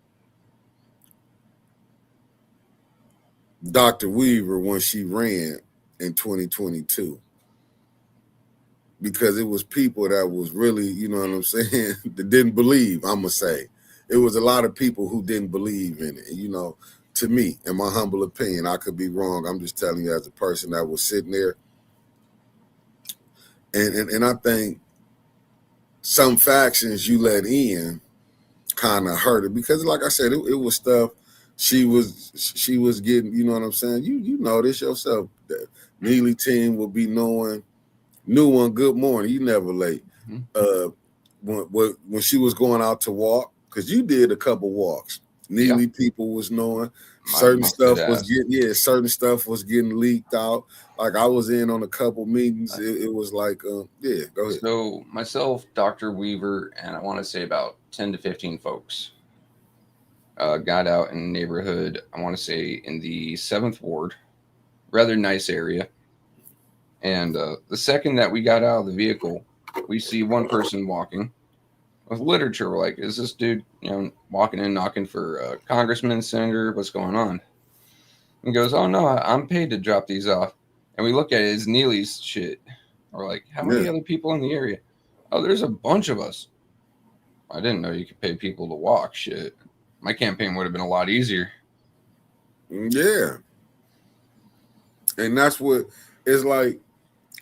Dr. Weaver when she ran in 2022. Because it was people that was really, you know what I'm saying, that didn't believe, I'm going to say. It was a lot of people who didn't believe in it. And, to me, in my humble opinion, I could be wrong. I'm just telling you as a person that was sitting there. and I think some factions you let in kind of hurt it because, like I said, it was stuff she was getting. You know what I'm saying? You know this yourself. That Neely team will be knowing new one. Good morning. You never late. Mhm. When she was going out to walk, because you did a couple walks. Yeah. Neely people was knowing My certain good stuff was ass. certain stuff was getting leaked out. Like I was in on a couple meetings. It was like, yeah, go ahead. So myself, Dr. Weaver, and I want to say about 10 to 15 folks got out in the neighborhood. I want to say in the 7th Ward, rather nice area. And the second that we got out of the vehicle, we see one person walking with literature. We're like, is this dude, walking in, knocking for a congressman, senator? What's going on? And he goes, oh no, I'm paid to drop these off. And we look at it, it's Neely's shit. We're like, how many Yeah, other people in the area? Oh, there's a bunch of us. I didn't know you could pay people to walk. Shit, my campaign would have been a lot easier. yeah, and that's what it's like,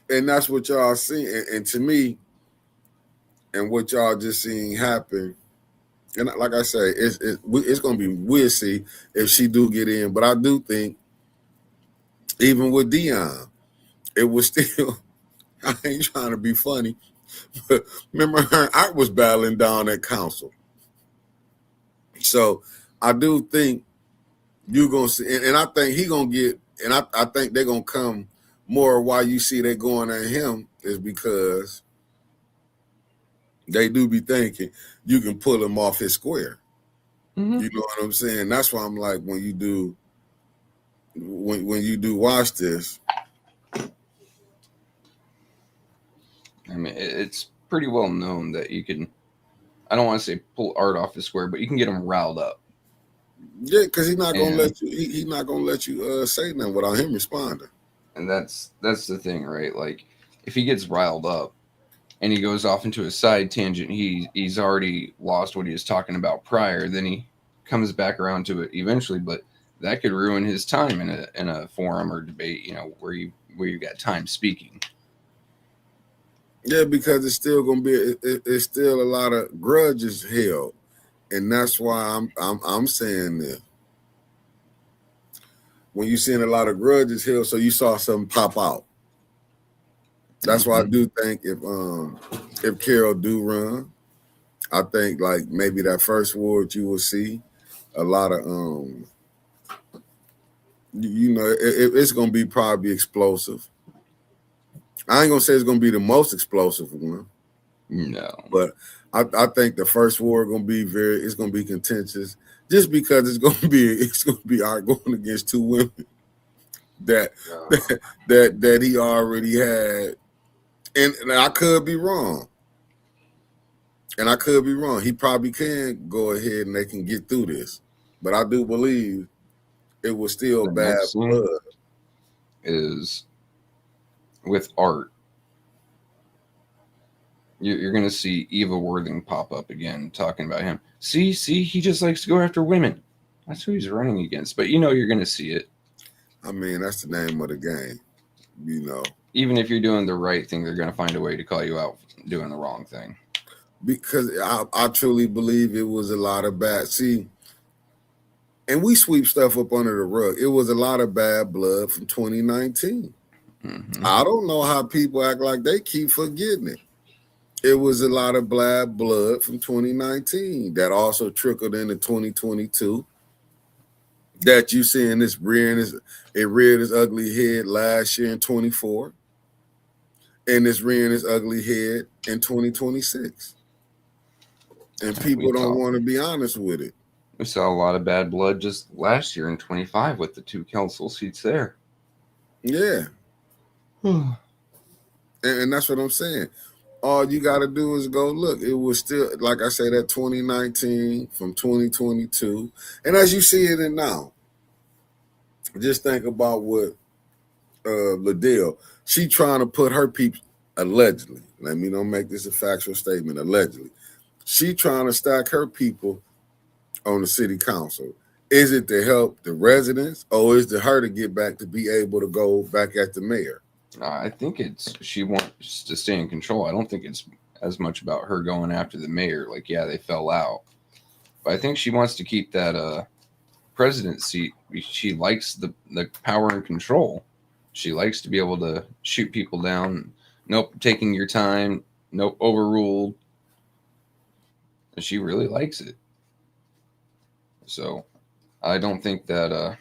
and that's what y'all see. And to me, and what y'all just seeing happen. And like I say, it's gonna be we'll see if she do get in. But I do think even with Dion, it was still. I ain't trying to be funny, but remember her? I was battling down at council, so I do think you gonna see, and I think he gonna get, and I think they're gonna come more. Why you see they going at him is because they do be thinking you can pull him off his square. Mm-hmm. You know what I'm saying? That's why I'm like when you do watch this. I mean, it's pretty well known that you can. I don't want to say pull art off the square, but you can get them riled up. Yeah, because he's not gonna And let you. He's not gonna let you say nothing without him responding. that's the thing, right? Like, if he gets riled up and he goes off into a side tangent, he's already lost what he was talking about prior. Then he comes back around to it eventually, but that could ruin his time in a forum or debate, where you got time speaking. Yeah, because it's still gonna be. It's still a lot of grudges held, and that's why I'm saying this. When you're seeing a lot of grudges held, so you saw something pop out. That's why I Mm-hmm. do think if Carol do run, I think like maybe that first ward you will see a lot of it's gonna be probably explosive. I ain't gonna say it's gonna be the most explosive one, No. but I think the first war gonna be it's gonna be contentious just because it's gonna be our going against two women that that he already had, and I could be wrong. And I could be wrong. He probably can go ahead and they can get through this. But I do believe it was still The bad next blood. thing is with art. You're going to see Eva Worthing pop up again talking about him. See, he just likes to go after women. That's who he's running against. But you're going to see it. I mean, that's the name of the game, you know. Even if you're doing the right thing, they're going to find a way to call you out doing the wrong thing. Because I truly believe it was a lot of bad. See, and we sweep stuff up under the rug. It was a lot of bad blood from 2019. Mm-hmm. I don't know how people act like they keep forgetting it. It was a lot of bad blood from 2019 that also trickled into 2022. That you seeing this reared its ugly head last year in 24, and it's rearing its ugly head in 2026. And people don't want to be honest with it. We saw a lot of bad blood just last year in 25 with the 2 council seats there. Yeah. And that's what I'm saying. All you got to do is go look. It was still, like I said, that 2019 from 2022. And as you see it in now, just think about what Liddell, she trying to put her people, allegedly, let me don't make this a factual statement, allegedly, she trying to stack her people on the city council. Is it to help the residents, or is it her to get back to be able to go back at the mayor? I think she wants to stay in control. I don't think it's as much about her going after the mayor. Like, yeah, they fell out, but I think she wants to keep that president seat. She likes the power and control. She likes to be able to shoot people down. Nope, taking your time. Nope, overruled. She really likes it. So I don't think that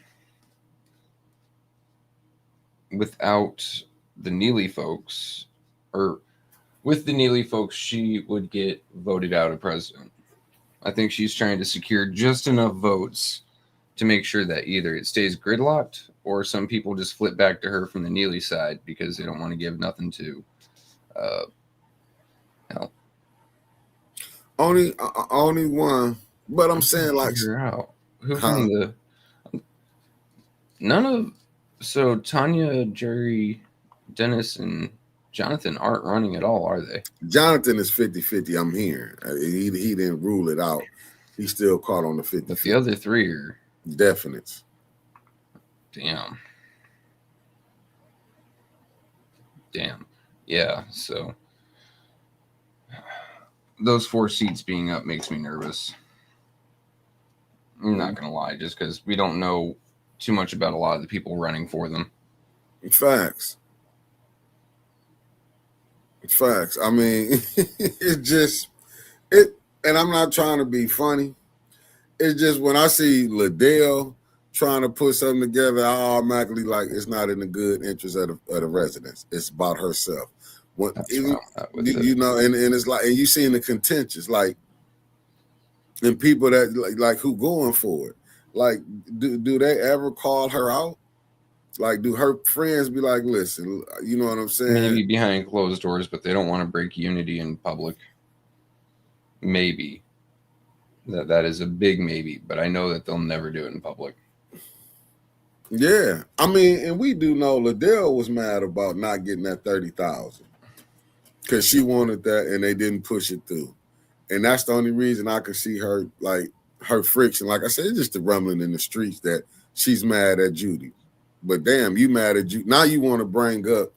without the Neely folks, or with the Neely folks, she would get voted out of president. I think she's trying to secure just enough votes to make sure that either it stays gridlocked or some people just flip back to her from the Neely side because they don't want to give nothing to hell. Only one. But I'm saying like Figure out who huh? from the none of so Tanya, Jerry, Dennis, and Jonathan aren't running at all, are they? Jonathan is 50-50. I'm hearing. He didn't rule it out. He's still caught on the 50-50. But the other three are Definites. damn. Damn. Yeah, so those 4 seats being up makes me nervous. I'm not gonna lie, just because we don't know too much about a lot of the people running for them. Facts. Facts. I mean, it just it, and I'm not trying to be funny. It's just when I see Liddell trying to put something together, I automatically like it's not in the good interest of the residents. It's about herself. When That's even, where I'm at with it. you know, and it's like, and you seeing the contentious, like, and people that like who going for it. Like, do they ever call her out? Like, do her friends be like, listen, you know what I'm saying? Maybe behind closed doors, but they don't want to break unity in public. Maybe. That is a big maybe, but I know that they'll never do it in public. Yeah. I mean, and we do know Liddell was mad about not getting that 30,000 because she wanted that and they didn't push it through. And that's the only reason I could see her, like, her friction. Like I said, it's just the rumbling in the streets that she's mad at Judy. But damn, you mad at Judy. Now you want to bring up,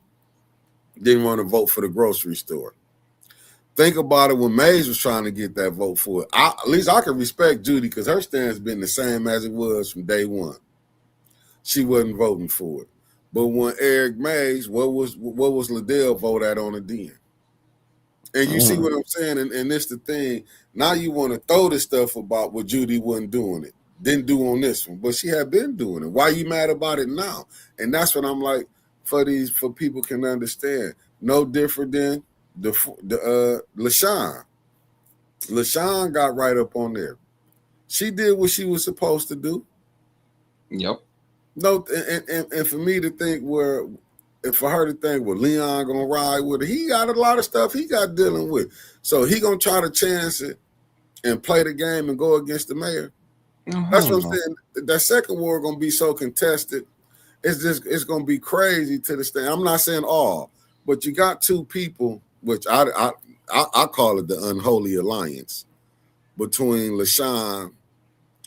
didn't want to vote for the grocery store. Think about it when Mays was trying to get that vote for it. At least I can respect Judy because her stand's been the same as it was from day one. She wasn't voting for it. But when Eric Mays, what was Liddell vote at on the den? And you see what I'm saying? And this the thing. Now you want to throw this stuff about what Judy wasn't doing it. Didn't do on this one. But she had been doing it. Why you mad about it now? And that's what I'm like, for people can understand. No different than the LaShawn. LaShawn got right up on there. She did what she was supposed to do. Yep. No, and for me to think and for her to think, well, Leon gonna ride with her, he got a lot of stuff he got dealing with. So he gonna try to chance it and play the game and go against the mayor. That's what I'm saying. That second war gonna be so contested. It's gonna be crazy to the stand. I'm not saying all, but you got two people, which I call it the unholy alliance between LaShawn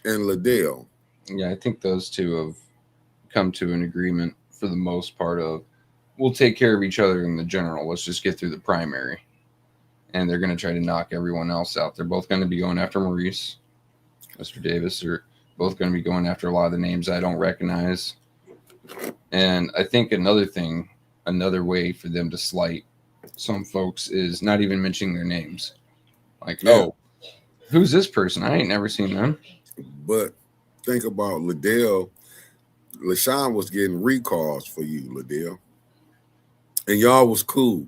and Liddell. Yeah, I think those two have come to an agreement for the most part of we'll take care of each other in the general. Let's just get through the primary. And they're going to try to knock everyone else out. They're both going to be going after Maurice, Mr. Davis. They're both going to be going after a lot of the names I don't recognize. And I think another way for them to slight some folks is not even mentioning their names. Like, oh, who's this person? I ain't never seen them. But think about Liddell. LaShawn was getting recalls for you, Liddell. And y'all was cool.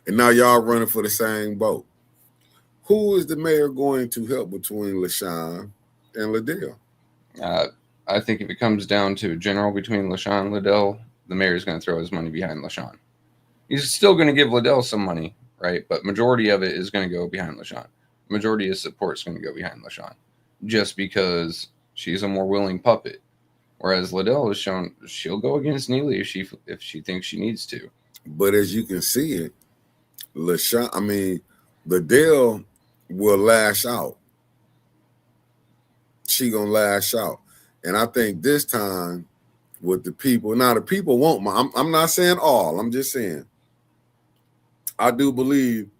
And now y'all running for the same boat. Who is the mayor going to help between LaShawn and Liddell? I think if it comes down to a general between LaShawn and Liddell, the mayor's going to throw his money behind LaShawn. He's still going to give Liddell some money, right? But majority of it is going to go behind LaShawn. Majority of support is going to go behind LaShawn. Just because she's a more willing puppet. Whereas Liddell has shown she'll go against Neely if she thinks she needs to. But as you can see it, Liddell will lash out. She gonna lash out. And I think this time with the people. Now the people want my. I'm not saying all. I'm just saying I do believe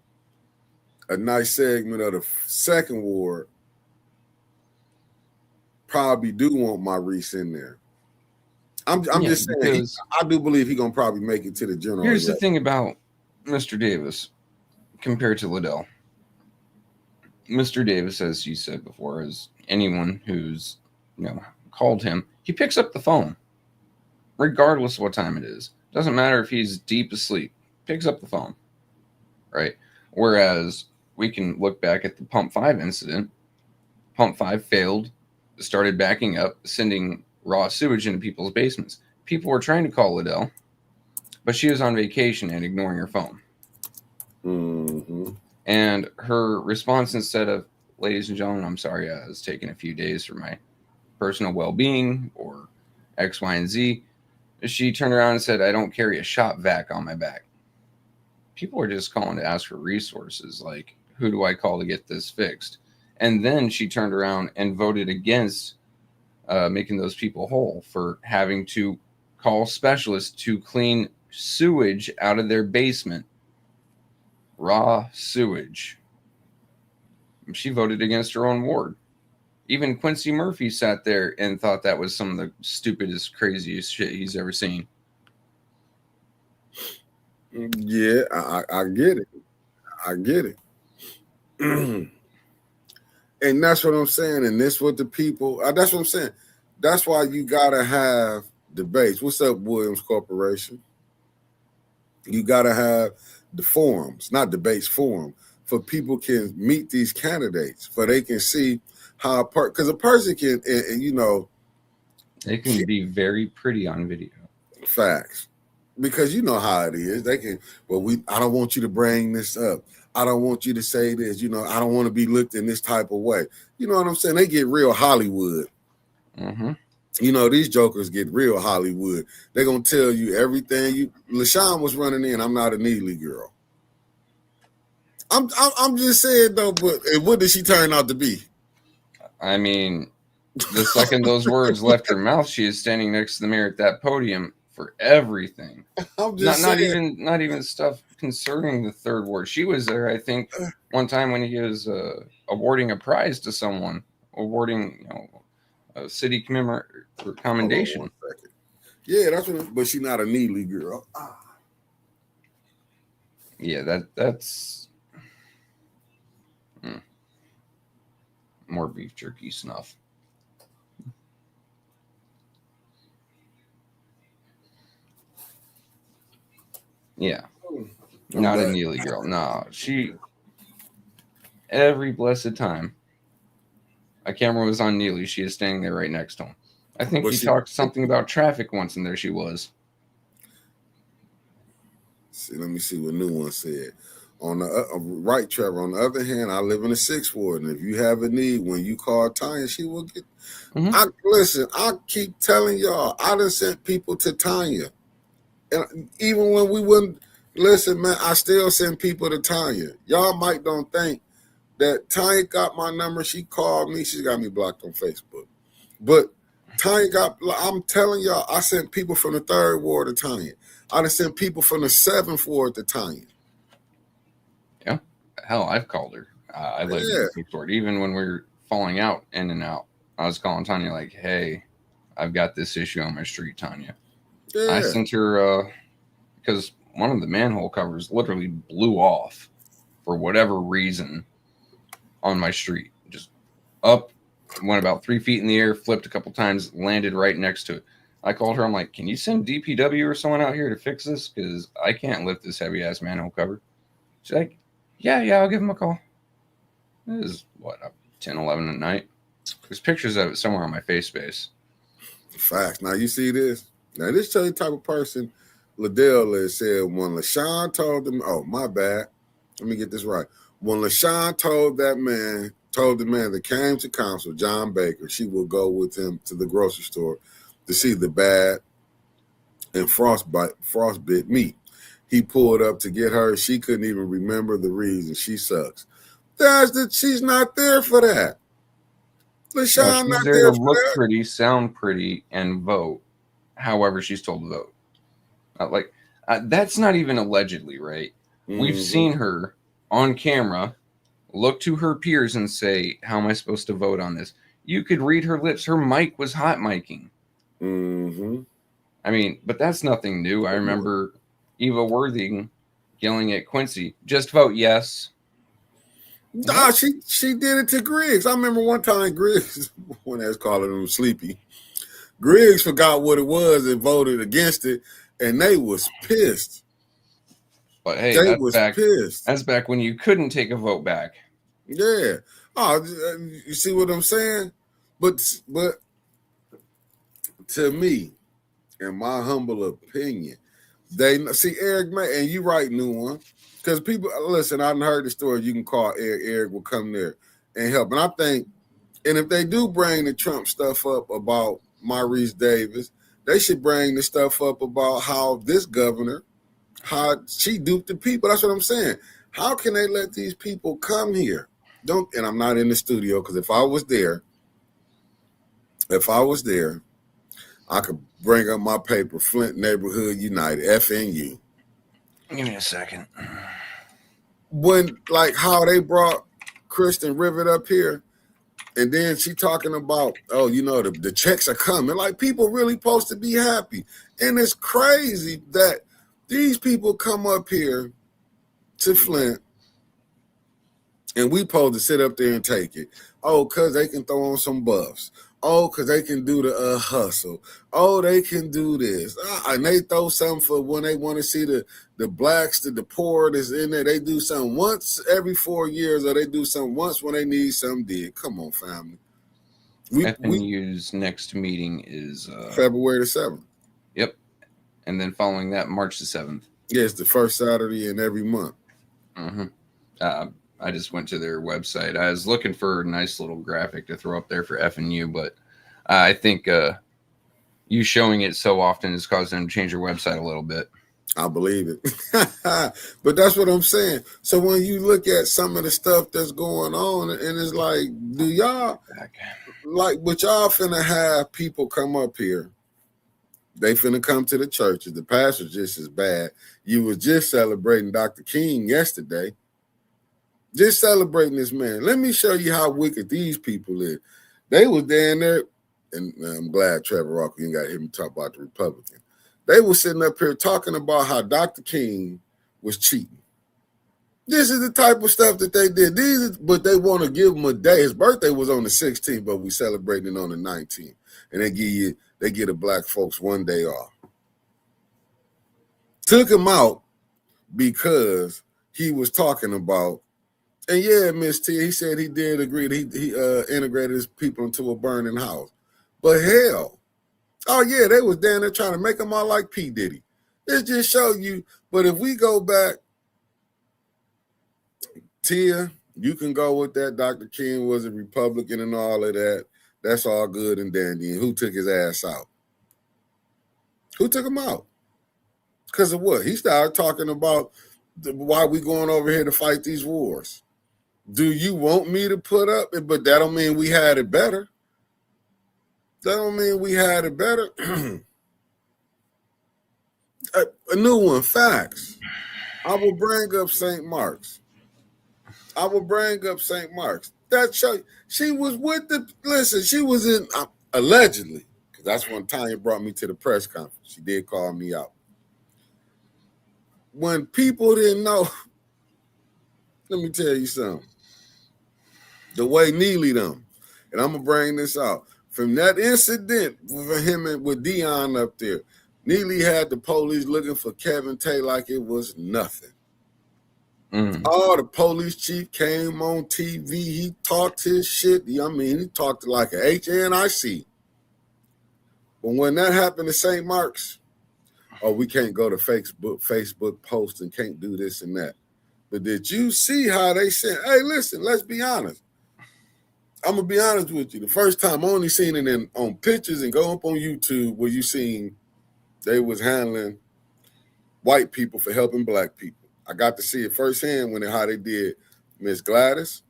a nice segment of the second ward probably do want my Reese in there. I'm just saying I do believe he's gonna probably make it to the general. Here's the thing about Mr. Davis compared to Liddell. Mr. Davis, as you said before, is anyone who's called him, he picks up the phone, regardless of what time it is. Doesn't matter if he's deep asleep, picks up the phone, right? Whereas we can look back at the Pump 5 incident. Pump 5 failed, started backing up, sending raw sewage into people's basements. People were trying to call Liddell, but she was on vacation and ignoring her phone. Mm-hmm. And her response, instead of, ladies and gentlemen, I'm sorry, I was taking a few days for my personal well-being or X, Y, and Z, she turned around and said, I don't carry a shop vac on my back. People were just calling to ask for resources, like, who do I call to get this fixed? And then she turned around and voted against making those people whole for having to call specialists to clean sewage out of their basement. Raw sewage. She voted against her own ward. Even Quincy Murphy sat there and thought that was some of the stupidest, craziest shit he's ever seen. Yeah, I get it. I get it. And that's what I'm saying. And this what the people, that's what I'm saying. That's why you got to have debates. What's up, Williams Corporation? You got to have the forums, not debates, forum, for people can meet these candidates, for they can see how, because a person can, and they can be very pretty on video. Facts. Because you know how it is. They can, I don't want you to bring this up. I don't want you to say this. I don't want to be looked in this type of way. You know what I'm saying? They get real Hollywood. Mm-hmm. These jokers get real Hollywood. They're going to tell you everything. LaShawn was running in, I'm not a Neely girl. I'm just saying, though, but what did she turn out to be? I mean, the second those words left her mouth, she is standing next to the mirror at that podium for everything. I'm just saying. Not even stuff concerning the third ward. She was there, I think, one time when he was awarding a prize to someone, awarding a city commendation. Yeah, that's what. But she's not a Neely girl. Yeah, that's more beef jerky snuff. Yeah. Not a Neely girl. No, she, every blessed time a camera was on Neely, she is standing there right next to him. I think he talked something about traffic once, and there she was. See, let me see what New One said. On the right, Trevor. On the other hand, I live in the 6th ward, and if you have a need, when you call Tanya, she will get. Mm-hmm. Listen, I keep telling y'all, I done sent people to Tanya, and even when we wouldn't listen, man, I still send people to Tanya. Y'all might don't think that Tanya got my number. She called me. She's got me blocked on Facebook, but Tanya got. I'm telling y'all, I sent people from the 3rd ward to Tanya. I done sent people from the 7th ward to Tanya. Yeah, hell, I've called her. I lived in the 6th ward. Even when we were falling out, in and out, I was calling Tanya like, "Hey, I've got this issue on my street, Tanya." Yeah. I sent her because one of the manhole covers literally blew off for whatever reason on my street. Just up, went about 3 feet in the air, flipped a couple times, landed right next to it. I called her. I'm like, can you send DPW or someone out here to fix this? Because I can't lift this heavy-ass manhole cover. She's like, yeah, I'll give him a call. It was, 10, 11 at night? There's pictures of it somewhere on my face. Facts. Now, you see this? Now, this the type of person Liddell has said when LaShawn told him, oh, my bad. Let me get this right. When LaShawn told the man that came to council, John Baker, she will go with him to the grocery store to see the bad and frostbit meat. He pulled up to get her. She couldn't even remember the reason. She sucks. She's not there for that. LaShawn She's there to look pretty, sound pretty, and vote. however she's told to vote. That's not even allegedly, right? We've seen her on camera look to her peers and say, "How am I supposed to vote on this?" You could read her lips. Her mic was hot miking. I mean, but that's nothing new. I remember Eva Worthing yelling at Quincy, "Just vote yes." Nah, she did it to Griggs. I remember one time Griggs, when they was calling him sleepy, Griggs forgot what it was and voted against it, and they was pissed. But hey, they was pissed. That's back when you couldn't take a vote back. Yeah. Oh, you see what I'm saying? But to me, in my humble opinion, they see Eric May, and you right, new one. Because people listen, I heard the story. You can call Eric. Eric will come there and help. And I think, and if they do bring the Trump stuff up about Maurice Davis, they should bring the stuff up about how this governor, how she duped the people. That's what I'm saying. How can they let these people come here? And I'm not in the studio, because if I was there, I could bring up my paper, Flint Neighborhood United, FNU. Give me a second. When, like, how they brought Kristen Rivet up here, and then she talking about, oh, you know, the checks are coming. Like, people really supposed to be happy. And it's crazy that these people come up here to Flint, and we supposed to sit up there and take it. Oh, because they can throw on some buffs. Oh, because they can do the hustle. Oh, they can do this. And they throw something for when they want to see the blacks, the poor that's in there. They do something once every 4 years, or they do something once when they need something did. Come on, family. FNU's next meeting is February the 7th. Yep. And then following that, March the 7th. Yeah, it's the first Saturday in every month. I just went to their website. I was looking for a nice little graphic to throw up there for FNU, but I think you showing it so often has caused them to change their website a little bit. I believe it. But that's what I'm saying. So when you look at some of the stuff that's going on, and it's like, do y'all, like, but y'all finna have people come up here. They finna come to the churches. The pastor just as bad. You was just celebrating Dr. King yesterday. Just celebrating this man. Let me show you how wicked these people is. They was down there, and I'm glad Trevor Rock, you got to hear me talk about the Republican. They were sitting up here talking about how Dr. King was cheating. This is the type of stuff that they did. But they want to give him a day. His birthday was on the 16th, but we celebrating on the 19th. And they give the black folks 1 day off. Took him out because he was talking about, and yeah, Miss T, he said he did agree that he integrated his people into a burning house. But hell, oh yeah, they was down there trying to make them all like P. Diddy. It just shows you, but if we go back, Tia, you can go with that. Dr. King was a Republican and all of that. That's all good and dandy. And who took his ass out? Who took him out? Because of what? He started talking about why we going over here to fight these wars. Do you want me to put up? But that don't mean we had it better. That don't mean we had it better. A new one, facts. I will bring up St. Mark's. That show, she was with she was in, allegedly, because that's when Tanya brought me to the press conference. She did call me out. When people didn't know, let me tell you something. The way Neely them, and I'm going to bring this out. From that incident with him and with Dion up there, Neely had the police looking for Kevin Tay like it was nothing. Oh, the police chief came on TV. He talked his shit. I mean, he talked like a HNIC. But when that happened to St. Mark's, oh, we can't go to Facebook post and can't do this and that. But did you see how they said, hey, listen, let's be honest. I'm going to be honest with you. The first time I only seen it on pictures and go up on YouTube where you seen they was handling white people for helping black people. I got to see it firsthand how they did Miss Gladys,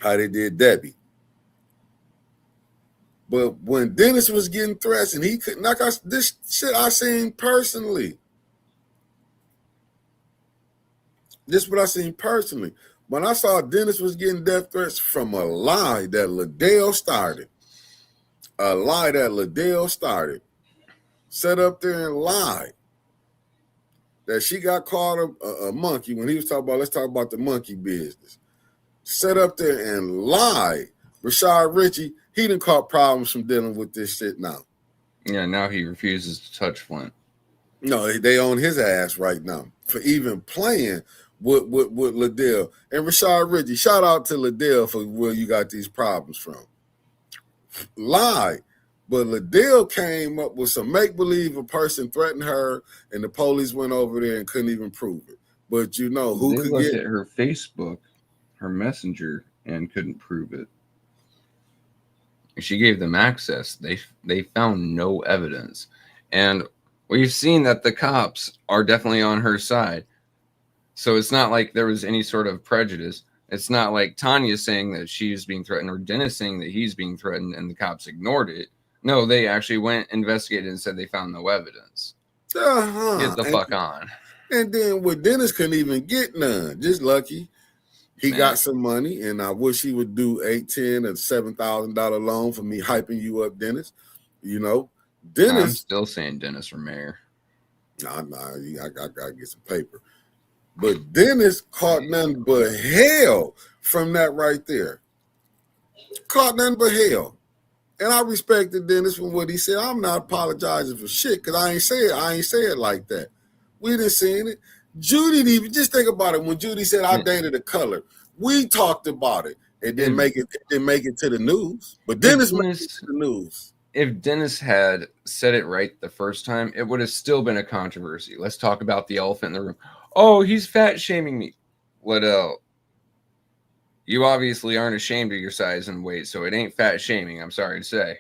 how they did Debbie. But when Dennis was getting threats and he couldn't, this shit I seen personally. This is what I seen personally. When I saw Dennis was getting death threats from a lie that Liddell started. A lie that Liddell started. Sat up there and lied. That she got called a monkey when he was talking about, let's talk about the monkey business. Sat up there and lied. Rashad Ritchie, he done caught problems from dealing with this shit now. Yeah, now he refuses to touch Flint. No, they on his ass right now for even playing with Liddell. And Rashad Ritchie, shout out to Liddell for where you got these problems from. Lied. But Liddell came up with some make-believe a person threatened her, and the police went over there and couldn't even prove it. But you know, who They could looked get at her Facebook, her messenger, and couldn't prove it. She gave them access. They found no evidence. And we've seen that the cops are definitely on her side. So it's not like there was any sort of prejudice. It's not like Tanya saying that she's being threatened or Dennis saying that he's being threatened and the cops ignored it. No, they actually went, investigated, and said they found no evidence. Get the fuck on. And then with Dennis couldn't even get none. Just lucky. He got some money, and I wish he would do $8,000, $10,000, $7,000 loan for me hyping you up, Dennis. You know, Dennis. I'm still saying Dennis for mayor. Nah, I gotta get some paper. But Dennis caught nothing but hell from that right there. Caught nothing but hell. And I respected Dennis for what he said. I'm not apologizing for shit because I ain't say it like that. We didn't see it. Judy didn't even just think about it. When Judy said I dated a color, we talked about it. It didn't make it to the news. But Dennis made it to the news. If Dennis had said it right the first time, it would have still been a controversy. Let's talk about the elephant in the room. Oh, he's fat shaming me. Liddell, you obviously aren't ashamed of your size and weight, so it ain't fat shaming, I'm sorry to say.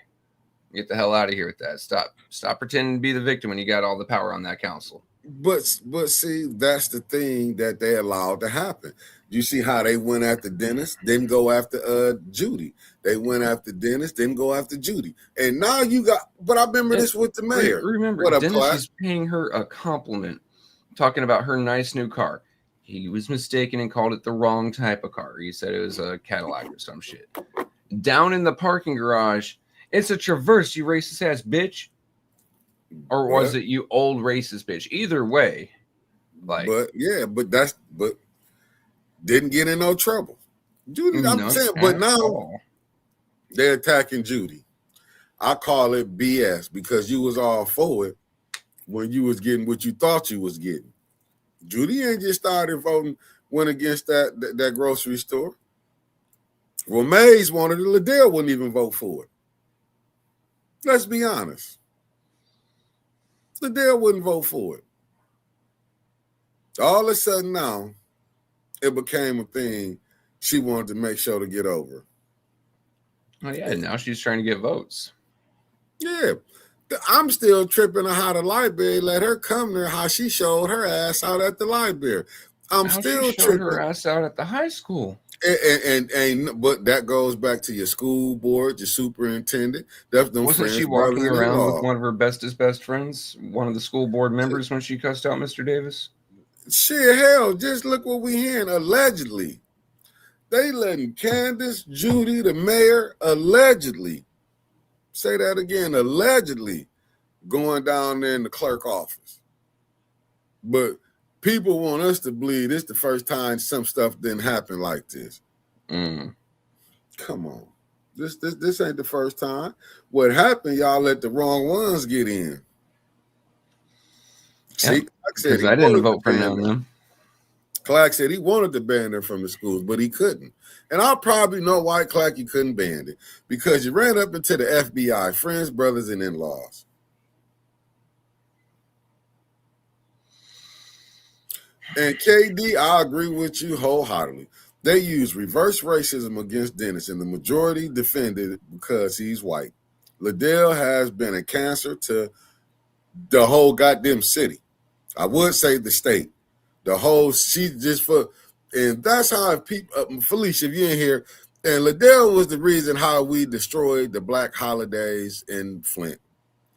Get the hell out of here with that. Stop pretending to be the victim when you got all the power on that council. But see, that's the thing that they allowed to happen. You see how they went after Dennis, didn't go after Judy. They went after Dennis, didn't go after Judy. And now you got, but I remember this with the mayor. Remember, Dennis is paying her a compliment, talking about her nice new car. He was mistaken and called it the wrong type of car. He said it was a Cadillac or some shit. Down in the parking garage, it's a Traverse, you racist ass bitch. Or was it you old racist bitch? Either way. But didn't get in no trouble. Judy, I'm saying, but now they're attacking Judy. I call it BS because you was all for it when you was getting what you thought you was getting. Judy ain't just started voting, went against that grocery store. Well, Mays wanted it. Liddell wouldn't even vote for it. Let's be honest. Liddell wouldn't vote for it. All of a sudden now, it became a thing she wanted to make sure to get over. Oh, yeah, now she's trying to get votes. Yeah. I'm still tripping on how the library let her come there, how she showed her ass out at the library. I'm still tripping. Her ass out at the high school. But that goes back to your school board, your superintendent. Wasn't she walking around with one of her bestest best friends, one of the school board members, when she cussed out Mr. Davis? Shit, hell, just look what we hearing. Allegedly. They letting Candace, Judy, the mayor, allegedly, say that again, allegedly, going down there in the clerk office. But people want us to believe this the first time some stuff didn't happen like this. Come on. This ain't the first time. What happened, y'all let the wrong ones get in. See, because I didn't vote for none of them. Clark said he wanted to ban them from the schools, but he couldn't. And I probably know why Clark you couldn't ban it. Because you ran up into the FBI, friends, brothers, and in-laws. And KD, I agree with you wholeheartedly. They use reverse racism against Dennis, and the majority defended it because he's white. Liddell has been a cancer to the whole goddamn city. I would say the state. The whole, and that's how people, Felicia, if you ain't here, And Liddell was the reason how we destroyed the black holidays in Flint.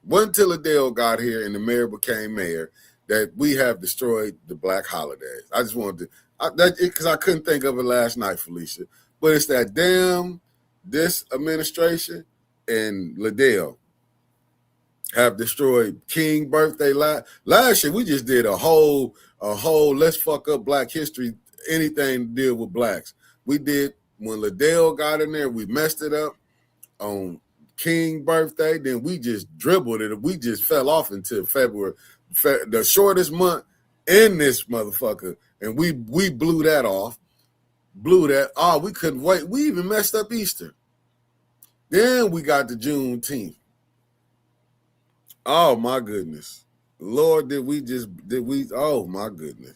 Wasn't until Liddell got here and the mayor became mayor that we have destroyed the black holidays. I just wanted to, because I couldn't think of it last night, Felicia. But it's that damn this administration and Liddell have destroyed King birthday. Last year we just did a whole let's fuck up Black history, anything to deal with blacks. We did when Liddell got in there, we messed it up on King birthday. Then we just dribbled it. We just fell off until February, the shortest month in this motherfucker, and we blew that off. Blew that. Oh, we couldn't wait. We even messed up Easter. Then we got to Juneteenth. Oh my goodness, Lord, did we? Oh my goodness.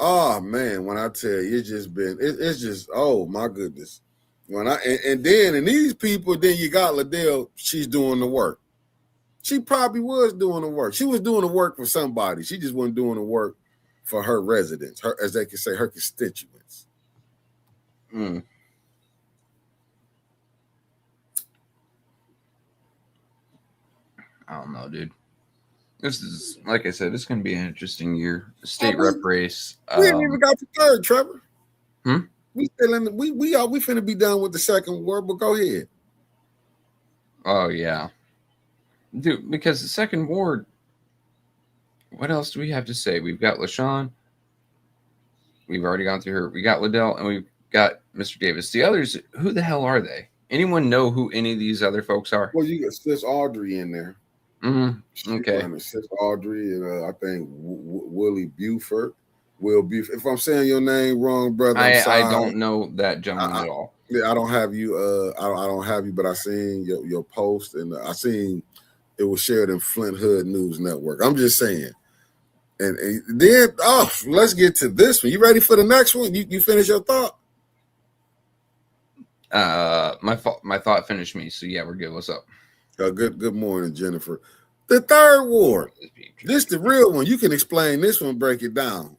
Oh man, when I tell you, it's just been, it's just, oh my goodness. When and these people, then you got Liddell. She's doing the work. She probably was doing the work. She was doing the work for somebody. She just wasn't doing the work for her residents, her, as they can say, her constituents. Mm. I don't know, dude. This is, like I said, it's going to be an interesting year. State rep race. We ain't even got the third, Trevor. Hmm? We still in we finna be done with the second ward, but go ahead. Oh yeah, dude. Because the second ward. What else do we have to say? We've got LaShawn. We've already gone through her. We got Liddell, and we've got Mr. Davis. The others, who the hell are they? Anyone know who any of these other folks are? Well, you got Sis Audrey in there. Mm-hmm. Okay. Sis Audrey and I think Willie Buford. Will Buford. If I'm saying your name wrong, brother, I'm sorry. I don't know that gentleman at all. Yeah, I don't have you. I don't have you, but I seen your post, and I seen it was shared in Flint Hood News Network. I'm just saying. And then, let's get to this one. You ready for the next one? You finish your thought? My thought finished me. So yeah, we're good. What's up? Good morning, Jennifer. The third ward. This the real one. You can explain this one, break it down.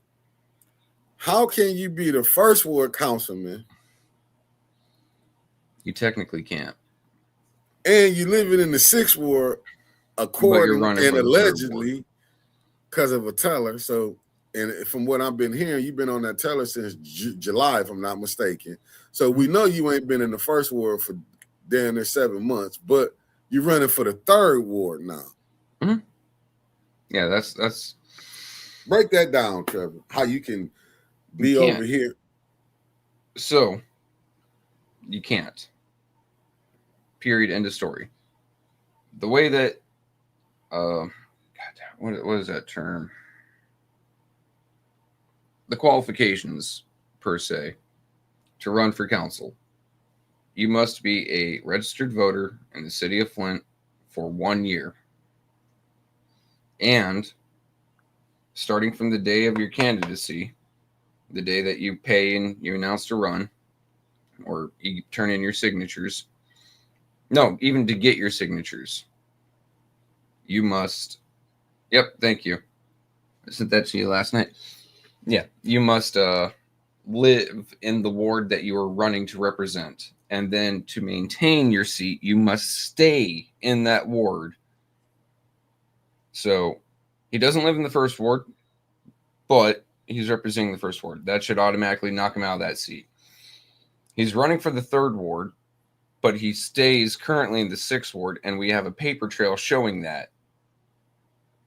How can you be the first ward councilman? You technically can't. And you living in the sixth ward, according and allegedly, because of a teller. So, and from what I've been hearing, you've been on that teller since July, if I'm not mistaken. So we know you ain't been in the first ward for damn near 7 months, but you're running for the third ward now. Mm-hmm. Yeah, that's. Break that down, Trevor. How you can be over here. So, you can't. Period. End of story. The way that, what is that term? The qualifications, per se, to run for council. You must be a registered voter in the city of Flint for 1 year. And starting from the day of your candidacy, the day that you pay and you announce to run, or you turn in your signatures. No, even to get your signatures, you must. Yep, thank you. I sent that to you last night. Yeah, you must live in the ward that you are running to represent. And then to maintain your seat, you must stay in that ward. So he doesn't live in the first ward, but he's representing the first ward. That should automatically knock him out of that seat. He's running for the third ward, but he stays currently in the sixth ward, and we have a paper trail showing that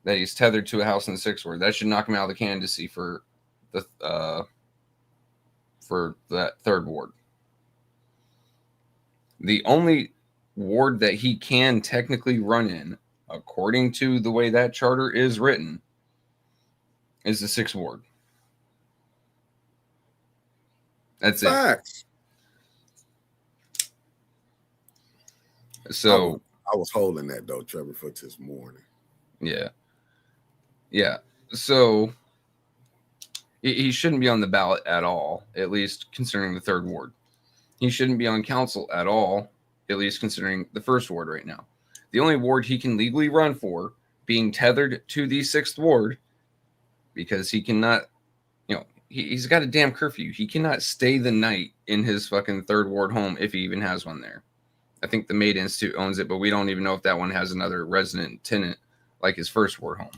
he's tethered to a house in the sixth ward. That should knock him out of the candidacy for that third ward. The only ward that he can technically run in, according to the way that charter is written, is the sixth ward. That's Facts. it. So I was holding that though, Trevor, for this morning. Yeah. Yeah. So he shouldn't be on the ballot at all, at least considering the third ward. He shouldn't be on council at all, at least considering the first ward right now. The only ward he can legally run for, being tethered to the sixth ward, because he cannot, he's got a damn curfew. He cannot stay the night in his fucking third ward home if he even has one there. I think the Maid Institute owns it, but we don't even know if that one has another resident tenant like his first ward home.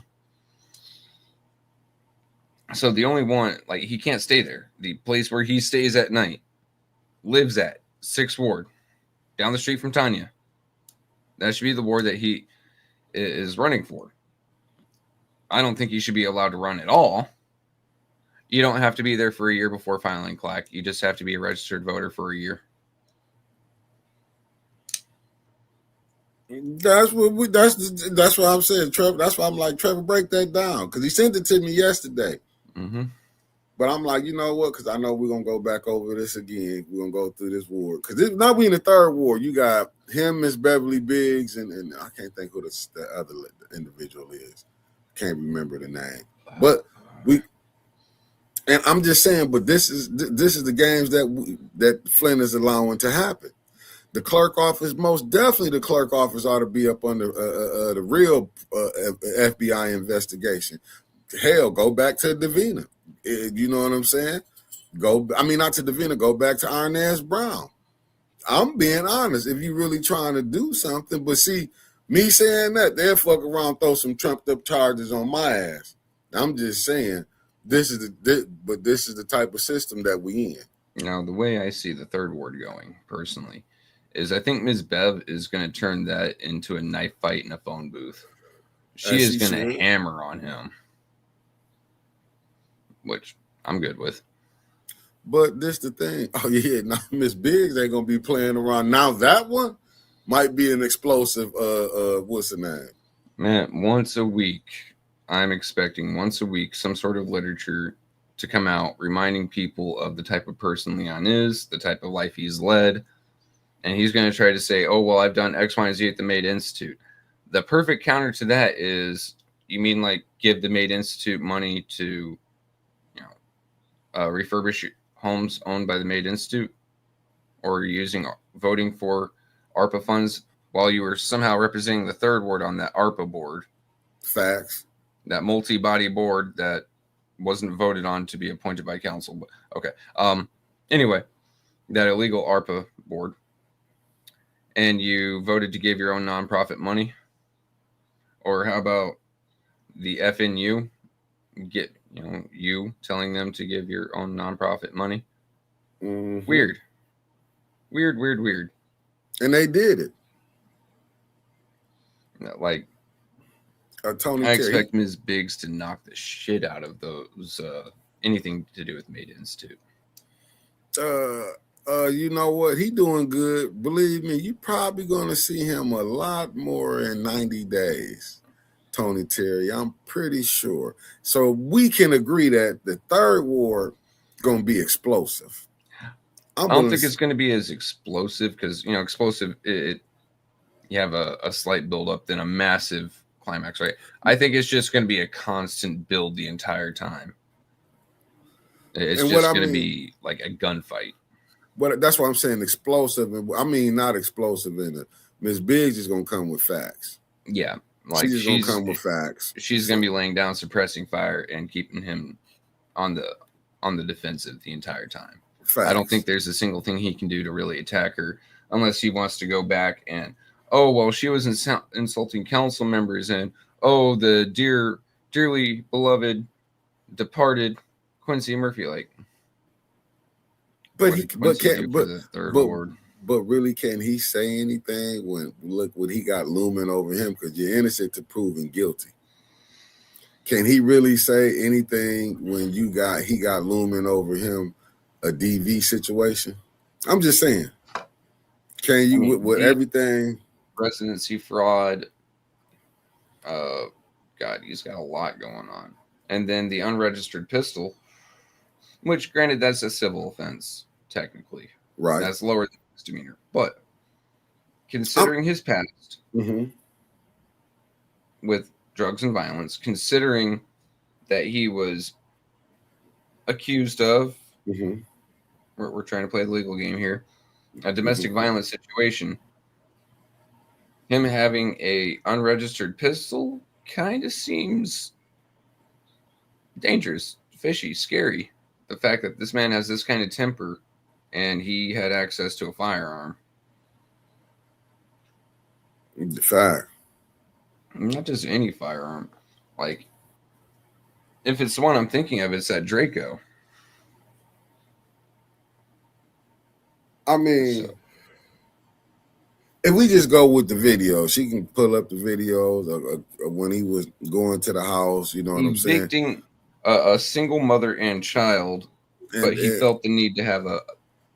So the only one, like, he can't stay there. The place where he stays at night, lives at 6th Ward, down the street from Tanya. That should be the ward that he is running for. I don't think he should be allowed to run at all. You don't have to be there for a year before filing clack. You just have to be a registered voter for a year. That's what I'm saying, Trevor. That's why I'm like, Trevor, break that down, because he sent it to me yesterday. Mm-hmm. But I'm like, you know what? Because I know we're gonna go back over this again. We're gonna go through this ward, because now we in the third ward. You got him, Miss Beverly Biggs, and I can't think who the other individual is. Can't remember the name. But and I'm just saying. But this is the games that Flynn is allowing to happen. The clerk office, most definitely, the clerk office ought to be up under the real FBI investigation. Hell, go back to Davina. You know what I'm saying? Not to Davina, go back to Arnaz Brown. I'm being honest. If you really trying to do something, but see, me saying that, they'll fuck around, throw some trumped up charges on my ass. I'm just saying, this is the type of system that we in. Now, the way I see the third ward going, personally, is I think Ms. Bev is going to turn that into a knife fight in a phone booth. She is going to hammer on him, which I'm good with. But this the thing. Oh, yeah, now Miss Biggs ain't going to be playing around. Now that one might be an explosive, what's the name? Man, once a week, I'm expecting once a week some sort of literature to come out reminding people of the type of person Leon is, the type of life he's led. And he's going to try to say, oh, well, I've done X, Y, and Z at the Maid Institute. The perfect counter to that is, you mean like give the Maid Institute money to, refurbish homes owned by the Maid Institute, or voting for ARPA funds while you were somehow representing the third ward on that ARPA board. Facts. That multi-body board that wasn't voted on to be appointed by council. But okay. Anyway, that illegal ARPA board. And you voted to give your own nonprofit money? Or how about the FNU? You telling them to give your own nonprofit money? Mm-hmm. Weird. And they did it. Like, Tony I Terry. expect Ms. Biggs to knock the shit out of those, anything to do with Maid Institute. You know what? He doing good. Believe me, you probably going to see him a lot more in 90 days, Tony Terry. I'm pretty sure. So we can agree that the third ward going to be explosive. I don't think it's going to be as explosive because, explosive, you have a slight build-up, then a massive climax, right? I think it's just going to be a constant build the entire time. It's just going to be like a gunfight. But that's why I'm saying explosive. I mean, not explosive in it. Ms. Biggs is going to come with facts. Yeah. Like she's going to come with facts. She's going to be laying down, suppressing fire, and keeping him on the defensive the entire time. Facts. I don't think there's a single thing he can do to really attack her unless he wants to go back and, oh, well, she was insulting council members, and, oh, the dearly beloved departed Quincy Murphy, like. But but really, can he say anything when look what he got looming over him? Because you're innocent to proven guilty. Can he really say anything when he got looming over him a DV situation? I'm just saying. Can you with everything? Residency fraud. God, he's got a lot going on. And then the unregistered pistol, which granted that's a civil offense. Technically, right? That's lower than misdemeanor, but considering his past with drugs and violence, considering that he was accused of, we're trying to play the legal game here, a domestic violence situation, him having a unregistered pistol kind of seems dangerous, fishy, scary. the fact that this man has this kind of temper and he had access to a firearm. The fact. Not just any firearm. Like, if it's the one I'm thinking of, it's that Draco. I mean, So, if we just go with the video, she can pull up the videos of when he was going to the house. You know what I'm saying? evicting a single mother and child, but he felt the need to have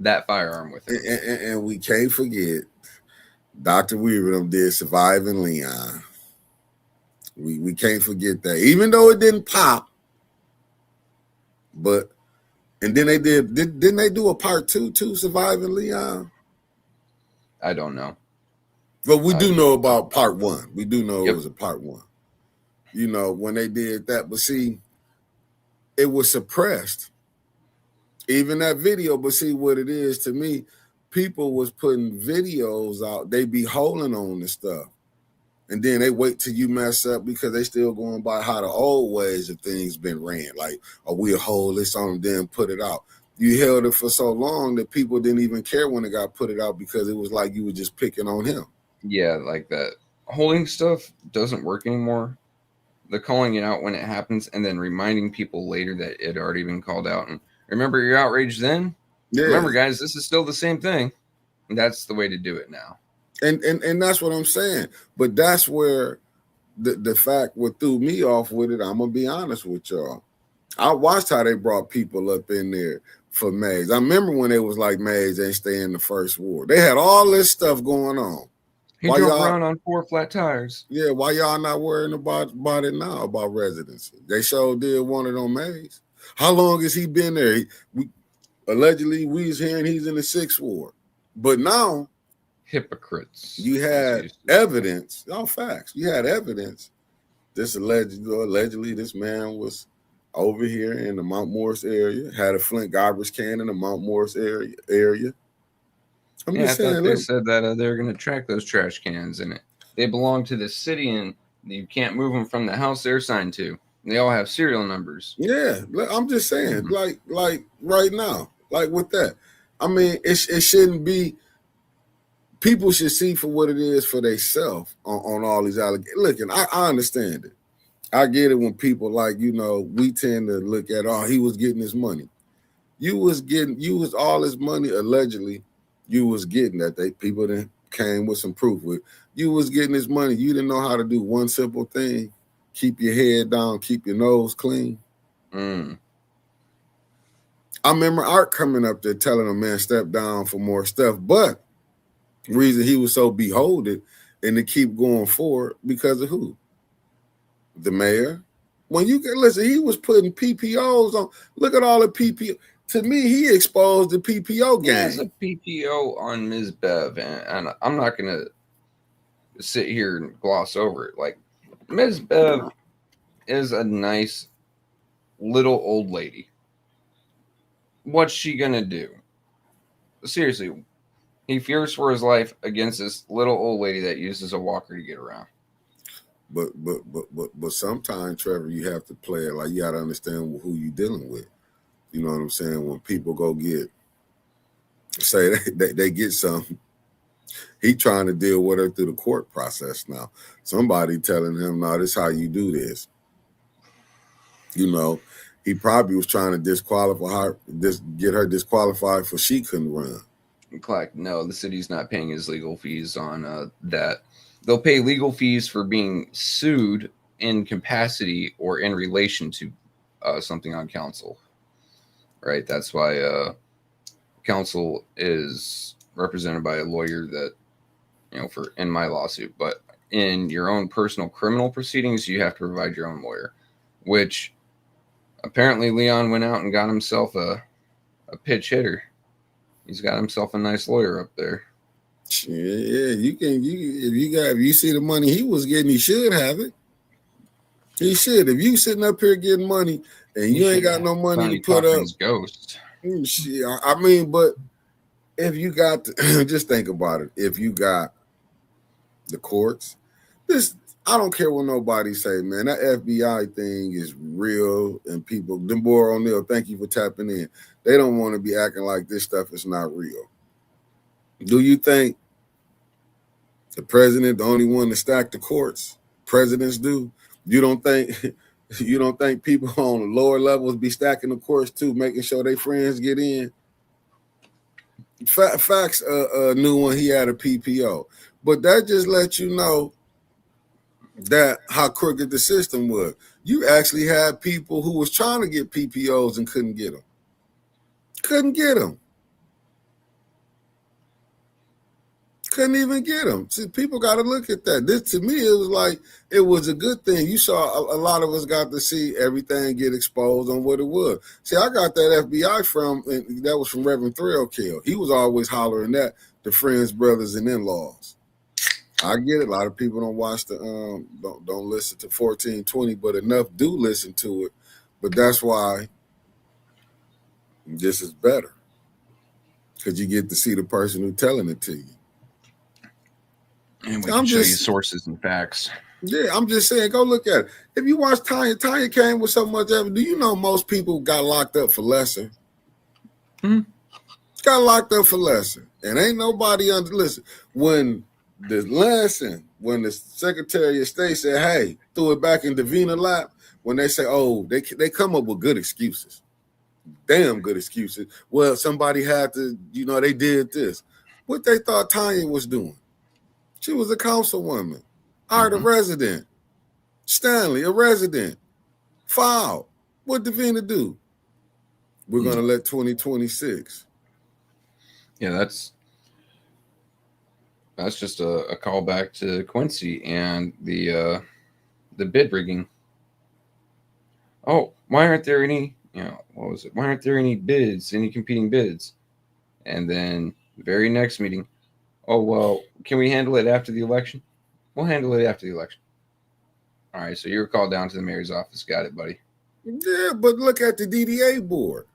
that firearm with him. And we can't forget, Dr. Weaver them did Surviving Leon. We can't forget that, even though it didn't pop. But and then they didn't they do a part 2 to Surviving Leon? I don't know. But we do know about part 1. We do know Yep. it was a part 1. You know, when they did that. But see, it was suppressed. Even that video. But see what it is to me, people was putting videos out. They be holding on the stuff. And then they wait till you mess up because they still going by how the old ways of things been ran. Like, oh, we'll hold this on and then put it out. You held it for so long that people didn't even care when it got put it out because it was like you were just picking on him. Yeah, like that. Holding stuff doesn't work anymore. The calling it out when it happens and then reminding people later that it had already been called out. And remember your outrage then? Yeah. Remember, guys, this is still the same thing. And that's the way to do it now. And that's what I'm saying. But that's where the fact what threw me off with it, I'm going to be honest with y'all. I watched how they brought people up in there for Mays. I remember when it was like Mays ain't stay in the first war. They had all this stuff going on. He drove around on 4 flat tires. Yeah, why y'all not worrying about it now, about residency? They sure did want it on Mays. How long has he been there? Allegedly, we was hearing he's in the 6th ward. But now, hypocrites. You had evidence, all facts. You had evidence. This allegedly, this man was over here in the Mount Morris area, had a Flint garbage can in the Mount Morris area. I'm just saying. Thought they said that they're going to track those trash cans in it. They belong to the city, and you can't move them from the house they're assigned to. They all have serial numbers. Yeah, I'm just saying, like right now, like with that. I mean, it shouldn't be. People should see for what it is for themselves on all these allegations. Look, and I understand it. I get it when people we tend to look at, oh, he was getting his money. You was all his money allegedly. You was getting that people that came with some proof with. You was getting his money. You didn't know how to do one simple thing: keep your head down, keep your nose clean. I remember Art coming up there telling a man step down for more stuff, but the reason he was so beholden and to keep going forward because of who? The mayor. When you can listen, he was putting PPOs on. Look at all the PPO. To me, he exposed the PPO game. There's a PPO on Ms. Bev, and I'm not going to sit here and gloss over it. Like, Ms. Bev is a nice little old lady. What's she going to do? Seriously, he fears for his life against this little old lady that uses a walker to get around. But sometimes, Trevor, you have to play it like you got to understand who you're dealing with. You know what I'm saying? When people go say they get something, he trying to deal with her through the court process now. Somebody telling him, no, this is how you do this. You know, he probably was trying to disqualify her, get her disqualified for she couldn't run. Clark, no, the city's not paying his legal fees on that. They'll pay legal fees for being sued in capacity or in relation to something on council. Right, that's why counsel is represented by a lawyer that, for in my lawsuit. But in your own personal criminal proceedings, you have to provide your own lawyer, which apparently Leon went out and got himself a pitch hitter. He's got himself a nice lawyer up there. Yeah, if you see the money he was getting, he should have it. He should. If you sitting up here getting money and you ain't got no money to put up, ghost. I mean, but if you got just think about it. If you got the courts, I don't care what nobody say, man. That FBI thing is real, and people, Deborah O'Neill, thank you for tapping in. They don't want to be acting like this stuff is not real. Do you think the president the only one to stack the courts? Presidents do. You don't think you don't think people on the lower levels be stacking the courts too, making sure their friends get in? Facts knew when he had a PPO, but that just lets you know that how crooked the system was. You actually had people who was trying to get PPOs and couldn't get them. Couldn't get them. Couldn't even get them. See, people got to look at that. This, to me, it was like it was a good thing. You saw a lot of us got to see everything get exposed on what it was. See, I got that FBI from, and that was from Reverend Thrillkill. He was always hollering that to friends, brothers, and in-laws. I get it. A lot of people don't watch the don't listen to 1420, but enough do listen to it. But that's why this is better, because you get to see the person who's telling it to you. And we can show you sources and facts. Yeah, I'm just saying, go look at it. If you watch Tanya came with so much evidence. Do you know most people got locked up for lesser? Got locked up for lesser. And ain't nobody listen. When the Secretary of State said, hey, threw it back in Davina lap, when they say, oh, they come up with good excuses. Damn good excuses. Well, somebody had to, they did this. What they thought Tanya was doing. She was a councilwoman. Hired a resident. Stanley, a resident. Filed. What Davina do? We're going to let 2026. Yeah, that's just a callback to Quincy and the bid rigging. Oh, why aren't there any, what was it? Why aren't there any bids, any competing bids? And then the very next meeting, oh, well, can we handle it after the election? We'll handle it after the election. All right, so you're called down to the mayor's office. Got it, buddy. Yeah, but look at the DDA board.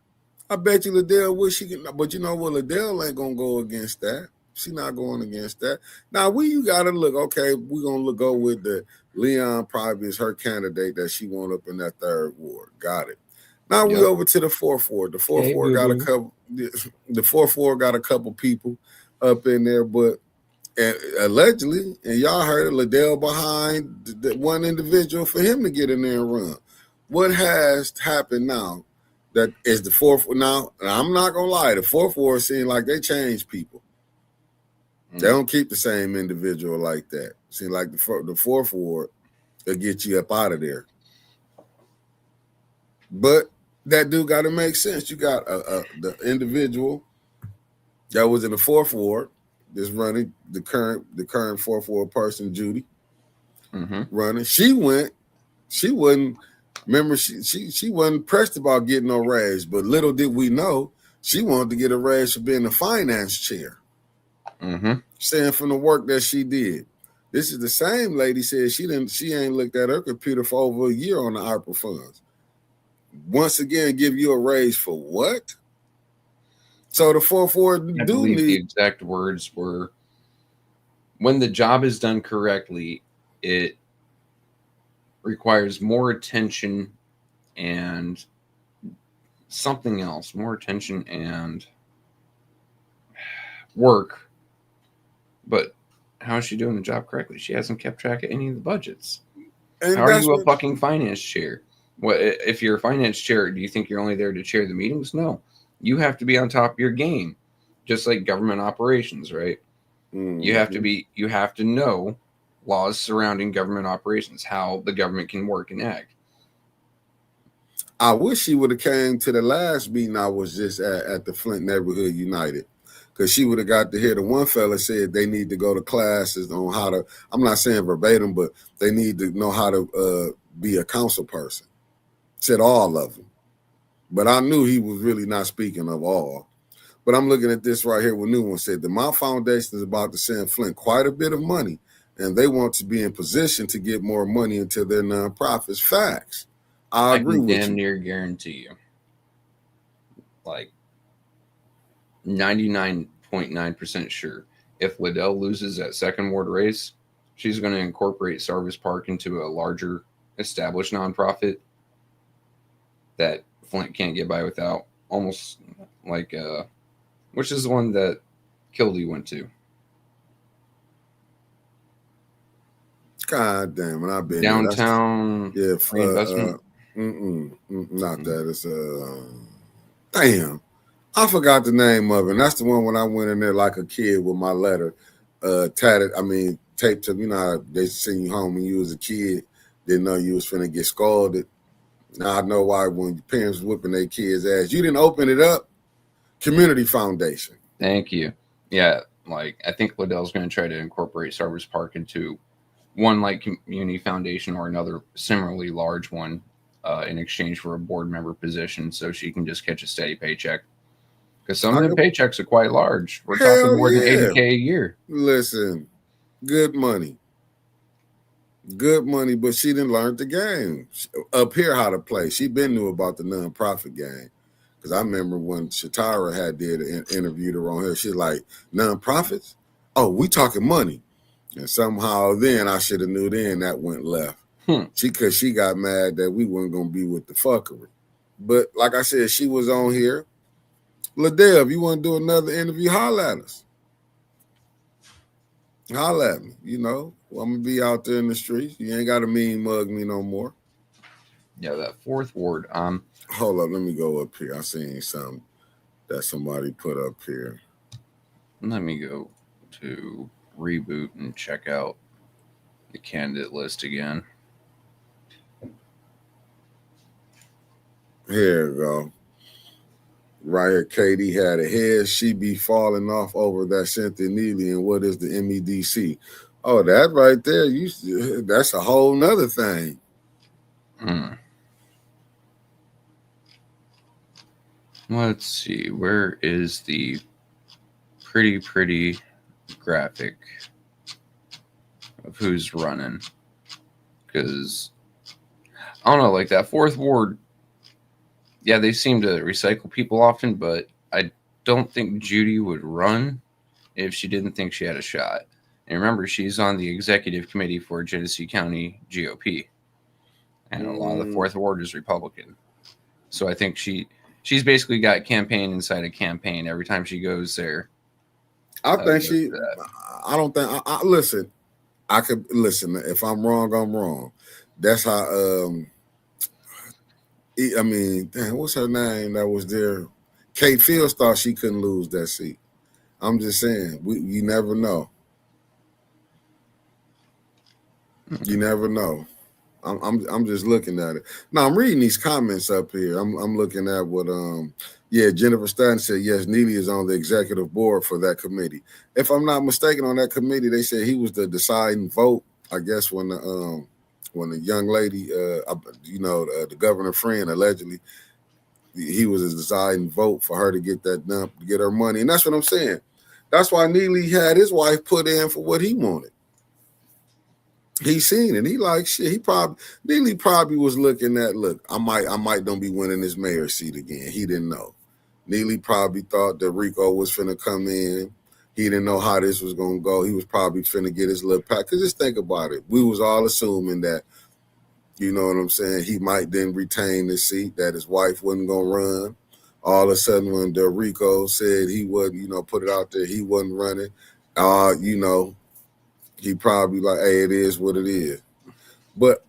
I bet you Liddell wish she could, but you know what? Liddell ain't going to go against that. She's not going against that. Now, you got to look, okay, we're going to go with the Leon probably is her candidate that she won up in that third ward. Got it. Now we over to the fourth ward. The fourth ward got a couple. The fourth ward got a couple people up in there, but allegedly, and y'all heard it, Liddell behind the one individual for him to get in there and run. What has happened now? That is the fourth. Now, I'm not gonna lie, the fourth ward seems like they change people. They don't keep the same individual like that. Seems like the fourth ward will get you up out of there. But that do got to make sense. You got the individual that was in the fourth ward, that's running the current fourth ward person, Judy, running. She wasn't. Remember, she wasn't pressed about getting no raise, but little did we know she wanted to get a raise for being the finance chair. Saying from the work that she did. This is the same lady said she ain't looked at her computer for over a year on the ARPA funds. Once again, give you a raise for what? So the fourth ward the exact words were, when the job is done correctly, it requires more attention and something else, more attention and work. But how is she doing the job correctly? She hasn't kept track of any of the budgets. And how are you a fucking finance chair? What if you're a finance chair? Do you think you're only there to chair the meetings? No, you have to be on top of your game, just like government operations, right? You have to know laws surrounding government operations, how the government can work and act. I wish she would have came to the last meeting I was just at the Flint Neighborhood United, because she would have got to hear the one fella said they need to go to classes on how to, I'm not saying verbatim, but they need to know how to be a council person. Said all of them. But I knew he was really not speaking of all. But I'm looking at this right here. What New One said, the Mount Foundation is about to send Flint quite a bit of money, and they want to be in position to get more money into their nonprofits. Facts. I agree with you. I damn near guarantee you, like 99.9% sure, if Liddell loses that second ward race, she's going to incorporate Sarvis Park into a larger established nonprofit that Flint can't get by without, almost like which is the one that Kildee went to. God damn it, I've been Downtown there. Reinvestment. Not that. It's damn. I forgot the name of it. And that's the one when I went in there like a kid with my letter tatted. I mean, taped to. You know how they send you home when you was a kid, didn't know you was finna get scalded. Now I know why when your parents was whipping their kids' ass. You didn't open it up. Community Foundation. Thank you. Yeah, like I think Liddell's going to try to incorporate Sarvis Park into one like community foundation or another similarly large one in exchange for a board member position, so she can just catch a steady paycheck. Because some of the paychecks are quite large. We're talking more than $80K a year. Listen, good money. Good money, but she didn't learn the game. Up here how to play. She been knew about the nonprofit game. Because I remember when Shatara had did an interview her on here, she's like, nonprofits? Oh, we talking money. And somehow then I should have knew then that went left. Because she got mad that we weren't going to be with the fuckery. But like I said, she was on here. Liddell, if you want to do another interview, holla at us. Holla at me, you know. Well, I'm going to be out there in the streets. You ain't got to mean mug me no more. Yeah, that fourth ward. Hold up, let me go up here. I seen something that somebody put up here. Let me go to reboot and check out the candidate list again. Here we go. Right here, Katie had a head. She be falling off over that Cynthia Neely. And what is the MEDC? Oh, that right there. That's a whole nother thing. Let's see. Where is the pretty graphic of who's running? Because I don't know, like that fourth ward. Yeah, they seem to recycle people often, but I don't think Judy would run if she didn't think she had a shot. And remember, she's on the executive committee for Genesee County GOP. And a lot of the fourth ward is Republican. So I think she's basically got campaign inside a campaign every time she goes there. I think I don't think, listen, I could, listen, if I'm wrong, I'm wrong. That's how, I mean, damn, what's her name that was there? Kate Fields thought she couldn't lose that seat. I'm just saying, you never know. You never know. I'm just looking at it. Now I'm reading these comments up here. I'm looking at what Jennifer Stanton said. Yes, Neely is on the executive board for that committee. If I'm not mistaken, on that committee, they said he was the deciding vote. I guess when the young lady, the governor friend allegedly, he was a deciding vote for her to get that done, to get her money, and that's what I'm saying. That's why Neely had his wife put in for what he wanted. He seen it. He like shit. Neely probably was looking at, look, I might don't be winning this mayor seat again. He didn't know. Neely probably thought that Rico was finna come in. He didn't know how this was gonna go. He was probably finna get his little pack. Cause just think about it. We was all assuming that, you know what I'm saying, he might then retain the seat, that his wife wasn't gonna run. All of a sudden when Del Rico said he wasn't, put it out there, he wasn't running, he probably like, hey, it is what it is. But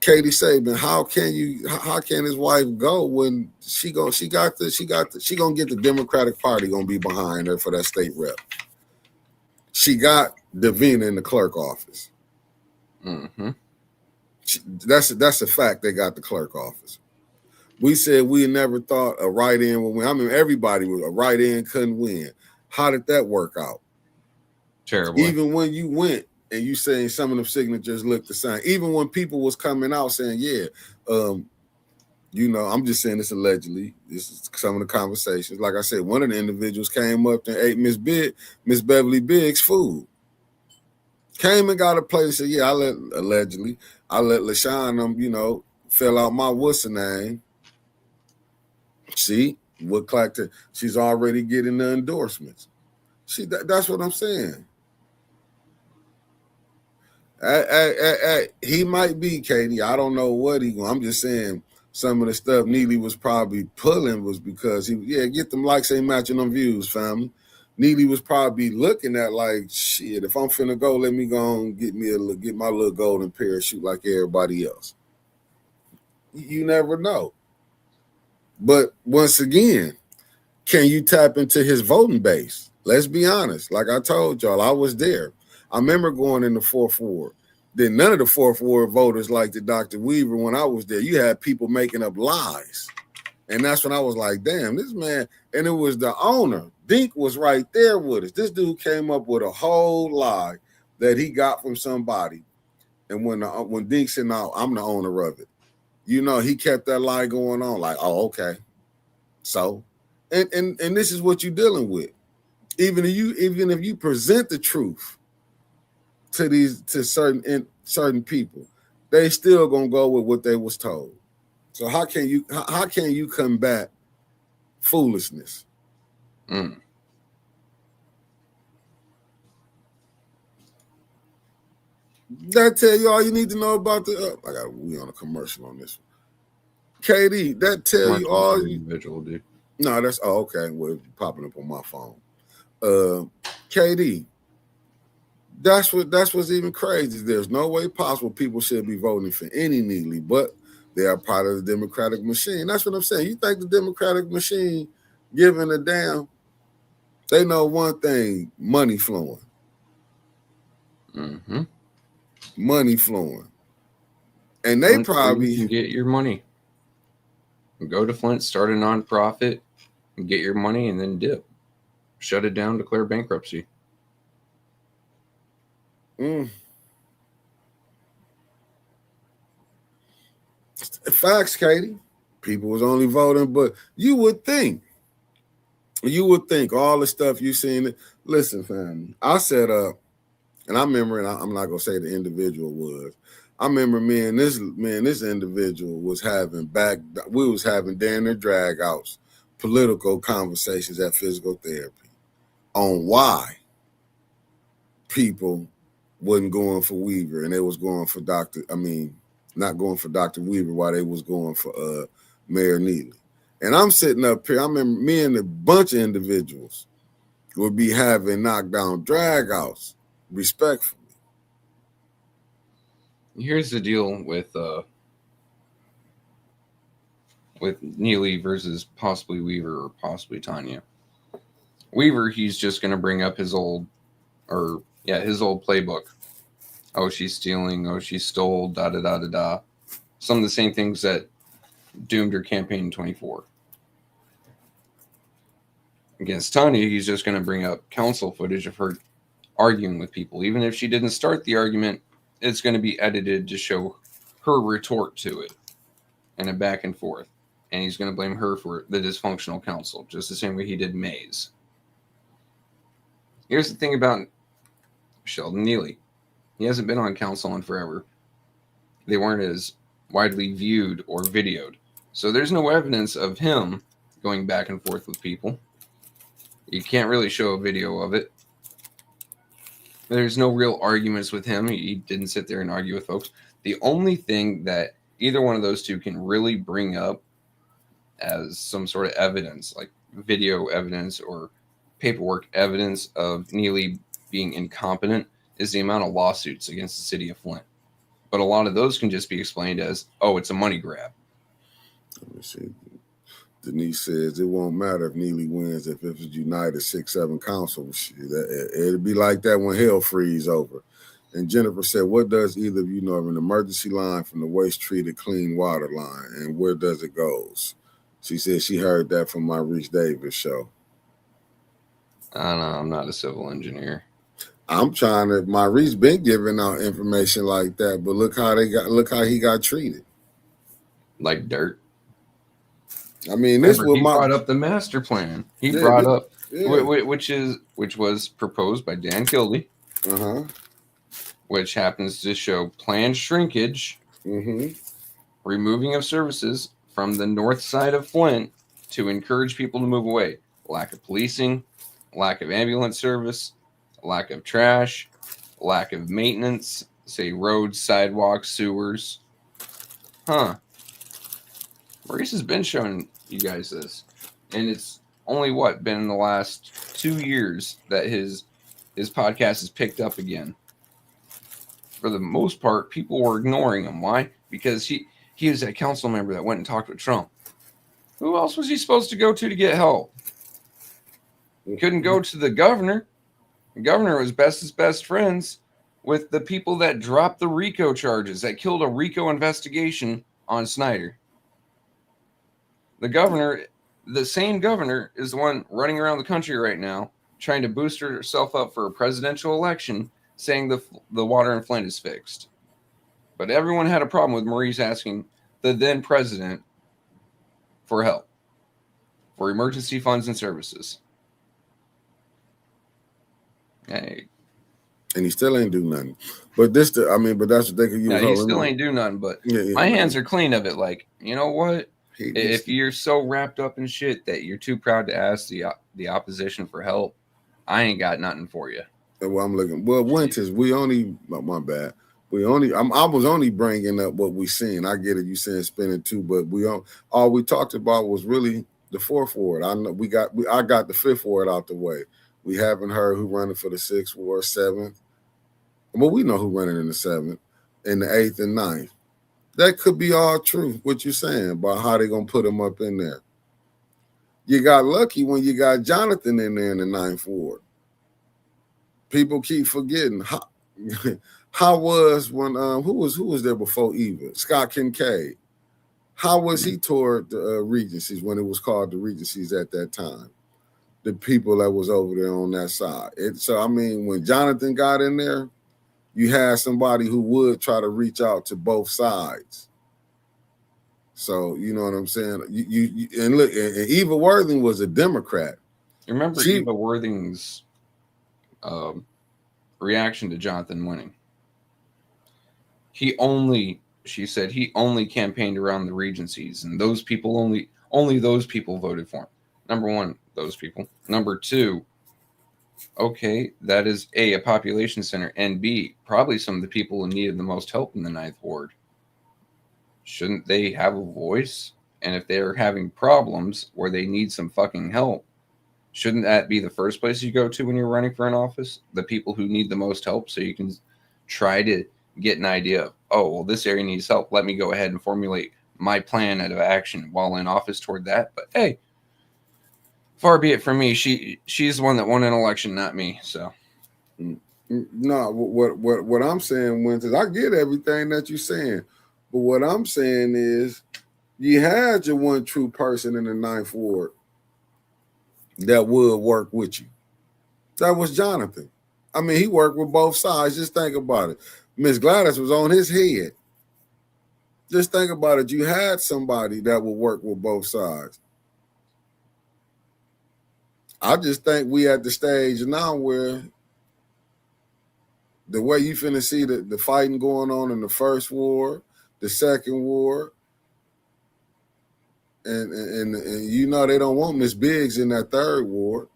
Katie Saban, how can his wife go when she gonna get the Democratic Party gonna be behind her for that state rep? She got Davina in the clerk office. Mm-hmm. That's a fact. They got the clerk office. We said we never thought a write-in would win. I mean, everybody was a write-in couldn't win. How did that work out? Terrible. Even when you went and you saying some of them signatures look the same. Even when people was coming out saying, I'm just saying this allegedly. This is some of the conversations. Like I said, one of the individuals came up and ate Miss Beverly Biggs' food. Came and got a plate and said, I let LaShawn fill out my what's her name. See, what clacked she's already getting the endorsements. That's what I'm saying. He might be, Katie. I don't know what he. I'm just saying some of the stuff Neely was probably pulling was because get them likes ain't matching them views, family. Neely was probably looking at like shit. If I'm finna go, let me go and get my little golden parachute like everybody else. You never know. But once again, can you tap into his voting base? Let's be honest. Like I told y'all, I was there. I remember going in the fourth ward. Then none of the fourth ward voters liked the Dr. Weaver when I was there. You had people making up lies. And that's when I was like, damn, this man, and it was the owner. Dink was right there with us. This dude came up with a whole lie that he got from somebody. And when Dink said, no, I'm the owner of it. You know, he kept that lie going on like, oh, okay. So, and this is what you're dealing with. Even if you present the truth to certain people, they still gonna go with what they was told. So how can you combat foolishness? Mm. That tell you all you need to know about we on a commercial on this one. KD, that tell you all individual, dude. No, that's okay. Well, it's popping up on my phone. KD, that's what's even crazy. There's no way possible people should be voting for any Neely, but they are part of the Democratic machine. That's what I'm saying. You think the Democratic machine giving a damn? They know one thing: money flowing. Mm-hmm. Money flowing, and they probably you can get your money. Go to Flint, start a nonprofit, and get your money, and then dip. Shut it down, declare bankruptcy. Facts, Katie. People was only voting, but you would think all the stuff you seen. Listen, family, I set up, and I remember, and I'm not gonna say the individual was. I remember this individual was having we was having damn near drag outs, political conversations at physical therapy on why people wasn't going for Weaver and they was going for not going for Dr. Weaver while they was going for Mayor Neely. And I'm sitting up here, I remember me and a bunch of individuals would be having knockdown drag outs respectfully. Here's the deal with Neely versus possibly Weaver or possibly Tanya. Weaver, he's just going to bring up his old playbook. Oh, she's stealing. Oh, she stole. Da da da da da. Some of the same things that doomed her campaign in 24. Against Tanya, he's just going to bring up council footage of her arguing with people. Even if she didn't start the argument, it's going to be edited to show her retort to it and a back and forth. And he's going to blame her for the dysfunctional council, just the same way he did Mays. Here's the thing about Sheldon Neely. He hasn't been on council in forever. They weren't as widely viewed or videoed. So there's no evidence of him going back and forth with people. You can't really show a video of it. There's no real arguments with him. He didn't sit there and argue with folks. The only thing that either one of those two can really bring up as some sort of evidence, like video evidence or paperwork evidence of Neely being incompetent, is the amount of lawsuits against the city of Flint. But a lot of those can just be explained as, oh, it's a money grab. Let me see. Denise says it won't matter if Neely wins if it's united 6-7 council. It'll be like that when hell freeze over. And Jennifer said, what does either of you know of an emergency line from the waste treated clean water line, and where does it goes? She said she heard that from my Reese Davis show. I don't know. I'm not a civil engineer. I'm trying to. Maurice been giving out information like that, but look how he got treated. Like dirt. I mean, he brought up the master plan. He brought up which was proposed by Dan Kildee, which happens to show planned shrinkage, removing of services from the north side of Flint to encourage people to move away. Lack of policing, lack of ambulance service, lack of trash, lack of maintenance, say roads, sidewalks, sewers. Huh. Maurice has been showing you guys this. And it's only been in the last 2 years that his podcast is picked up again. For the most part, people were ignoring him. Why? Because he was that council member that went and talked with Trump. Who else was he supposed to go to get help? He couldn't go to the governor. The governor was best friends with the people that dropped the RICO charges, that killed a RICO investigation on Snyder. The governor, the same governor, is the one running around the country right now trying to boost herself up for a presidential election, saying the water in Flint is fixed. But everyone had a problem with Maurice asking the then president for help, for emergency funds and services. Hey. And he still ain't do nothing. But that's what they could use. No, he still ain't do nothing, but my hands are clean of it. Like, you know what? If you're so wrapped up in shit that you're too proud to ask the opposition for help, I ain't got nothing for you. Well, I'm looking. Well, Winters, my bad. I was only bringing up what we seen. I get it. You saying spinning too, but all we talked about was really the fourth ward. I know I got the fifth ward out the way. We haven't heard who running for the 6th ward, 7th. Well, we know who running in the 7th, in the 8th and 9th. That could be all true, what you're saying about how they're going to put them up in there. You got lucky when you got Jonathan in there in the 9th ward. People keep forgetting. How was when who was there before Eva? Scott Kincaid. How was he toward the Regencies when it was called the Regencies at that time? The people that was over there on that side. When Jonathan got in there, you had somebody who would try to reach out to both sides. So you know what I'm saying. You and look, and Eva Worthing was a Democrat. Remember Eva Worthing's reaction to Jonathan winning? She said he only campaigned around the Regencies, and those people only those people voted for him. Number one, those people. Number two, okay, that is A, population center, and B, probably some of the people who needed the most help in the 9th ward. Shouldn't they have a voice? And if they're having problems where they need some fucking help, shouldn't that be the first place you go to when you're running for an office? The people who need the most help, so you can try to get an idea of, oh, well, this area needs help. Let me go ahead and formulate my plan of action while in office toward that. But hey, far be it from me. She's the one that won an election, not me. So, no, what I'm saying, Winters, I get everything that you're saying, but what I'm saying is, you had your one true person in the 9th ward that would work with you. That was Jonathan. I mean, he worked with both sides. Just think about it. Miss Gladys was on his head. Just think about it. You had somebody that would work with both sides. I just think we at the stage now where the way you finna see the fighting going on in the 1st ward, the 2nd ward, and you know they don't want Miss Biggs in that 3rd ward.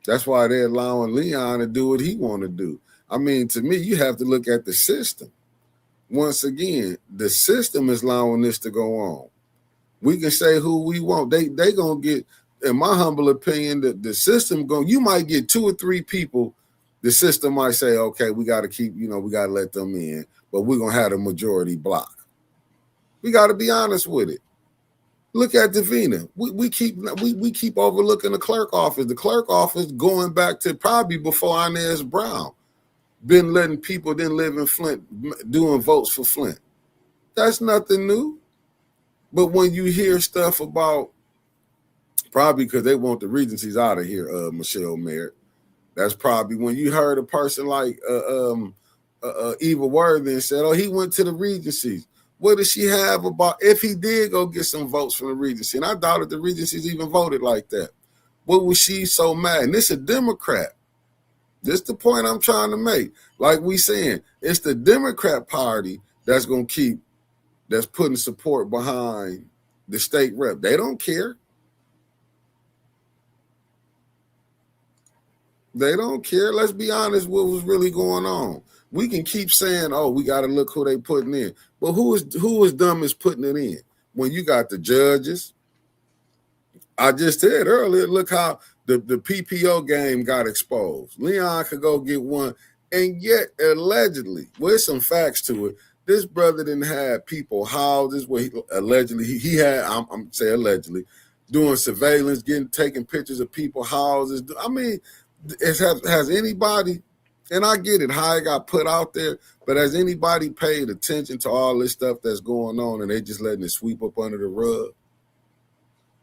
That's why they're allowing Leon to do what he want to do. I mean, to me, you have to look at the system. Once again, the system is allowing this to go on. We can say who we want. They gonna get, in my humble opinion, the system you might get 2 or 3 people. The system might say, okay, we got to keep, we got to let them in, but we're gonna have a majority block. We got to be honest with it. Look at Davina. We keep overlooking the clerk office. The clerk office going back to probably before Inez Brown. Been letting people then live in Flint, doing votes for Flint. That's nothing new. But when you hear stuff about, probably because they want the Regencies out of here, Michelle Merritt, that's probably when you heard a person like Eva Worthing said, oh, he went to the Regencies. What does she have about if he did go get some votes from the Regency? And I doubt if the Regencies even voted like that. What was she so mad? And this is a Democrat. This is the point I'm trying to make. Like we saying, it's the Democrat Party that's going to keep, that's putting support behind the state rep. They don't care. They don't care. Let's be honest what was really going on. We can keep saying, "Oh, we got to look who they putting in," but who is dumb is putting it in? When you got the judges, I just said earlier, look how the PPO game got exposed. Leon could go get one, and yet allegedly, with some facts to it, this brother didn't have people houses where he had. I'm saying allegedly, doing surveillance, taking pictures of people houses. I mean, has anybody? And I get it, how it got put out there, but has anybody paid attention to all this stuff that's going on, and they just letting it sweep up under the rug?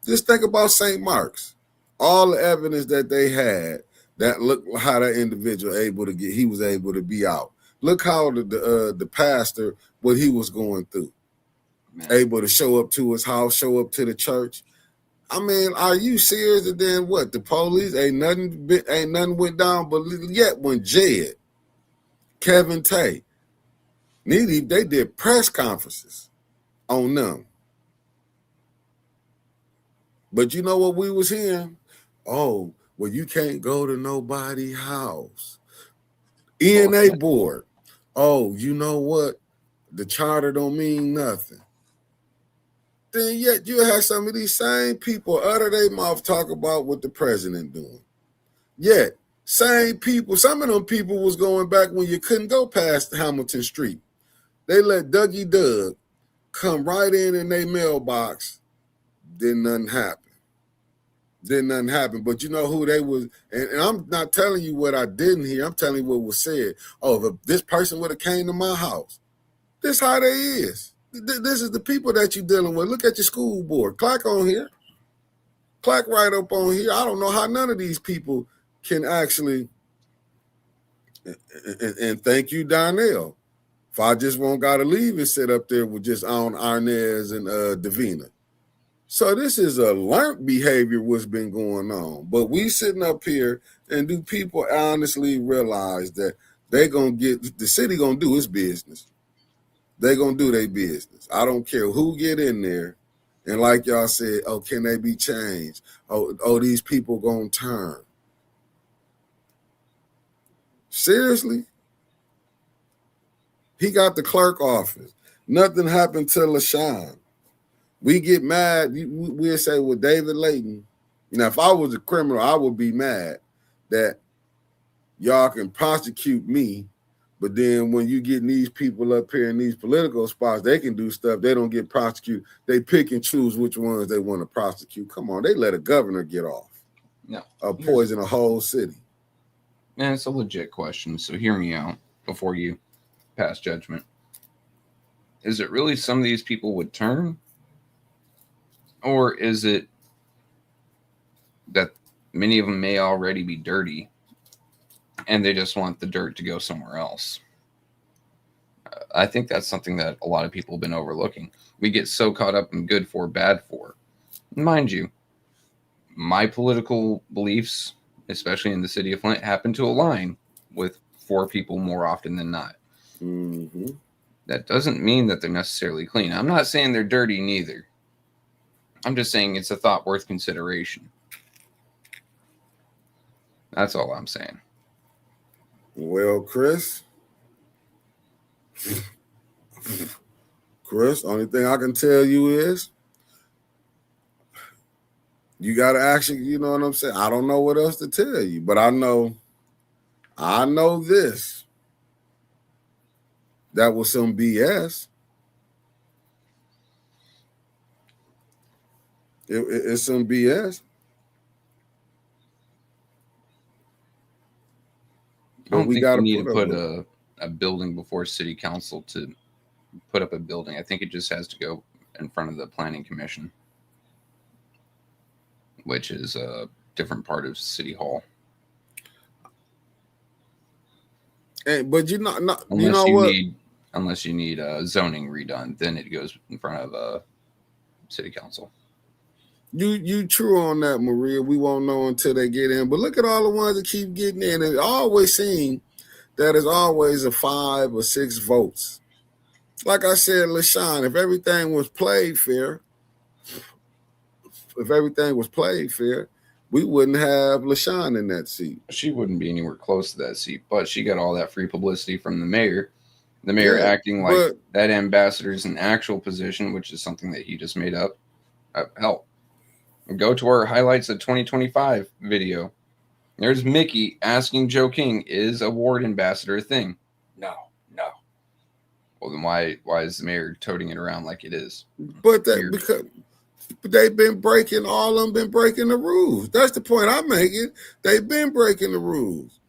Just think about St. Mark's. All the evidence that they had, that look how that individual he was able to be out. Look how the pastor, what he was going through. Man. Able to show up to his house, show up to the church. I mean, are you serious? And then what? The police ain't nothing went down, but yet when Jed, Kevin Tay, they did press conferences on them. But you know what we was hearing? Oh, well, you can't go to nobody's house. ENA board. Oh, you know what? The charter don't mean nothing. Then yet you have some of these same people utter their mouth talk about what the president doing. Yet, same people, some of them people was going back when you couldn't go past Hamilton Street. They let Dougie Doug come right in their mailbox. Didn't nothing happen. But you know who they was, and I'm not telling you what I didn't hear. I'm telling you what was said. Oh, if this person would have came to my house. This how they is. This is the people that you're dealing with. Look at your school board. Clack on here. Clack right up on here. I don't know how none of these people can actually, and thank you, Darnell. If I just won't got to leave and sit up there with just on Arnez and Davina. So this is a learned behavior what's been going on. But we sitting up here, and do people honestly realize that they going to get, the city going to do its business. They going to do their business. I don't care who get in there. And like y'all said, oh, can they be changed? Oh, these people going to turn. Seriously? He got the clerk office. Nothing happened to LaShawn. We get mad. We'll say, well, David Layton. Now, if I was a criminal, I would be mad that y'all can prosecute me. But then when you get these people up here in these political spots, they can do stuff. They don't get prosecuted. They pick and choose which ones they want to prosecute. Come on, they let a governor get off. No. Poison a whole city. Man, it's a legit question. So hear me out before you pass judgment. Is it really some of these people would turn? Or is it that many of them may already be dirty and they just want the dirt to go somewhere else? I think that's something that a lot of people have been overlooking. We get so caught up in good for, bad for. Mind you, my political beliefs, especially in the city of Flint, happen to align with for people more often than not. Mm-hmm. That doesn't mean that they're necessarily clean. I'm not saying they're dirty neither. I'm just saying it's a thought worth consideration. That's all I'm saying. Well, Chris, only thing I can tell you is you got to actually, you know what I'm saying? I don't know what else to tell you, but I know this. That was some BS. It's some BS. I don't think you need to put a building before city council to put up a building. I think it just has to go in front of the planning commission, which is a different part of city hall. Hey, but unless you need zoning redone, then it goes in front of city council. You true on that, Maria. We won't know until they get in. But look at all the ones that keep getting in. It always seems that it's always a 5 or 6 votes. Like I said, LaShawn, if everything was played fair, we wouldn't have LaShawn in that seat. She wouldn't be anywhere close to that seat, but she got all that free publicity from the mayor. The mayor Yeah, acting like but that ambassador is an actual position, which is something that he just made up. Hell, go to our highlights of 2025 video. There's Mickey asking Joe King, is award ambassador a thing? No. Well, then why is the mayor toting it around like it is? but that Weird. because they've been breaking, all of them been breaking the rules. That's the point I'm making. They've been breaking the rules.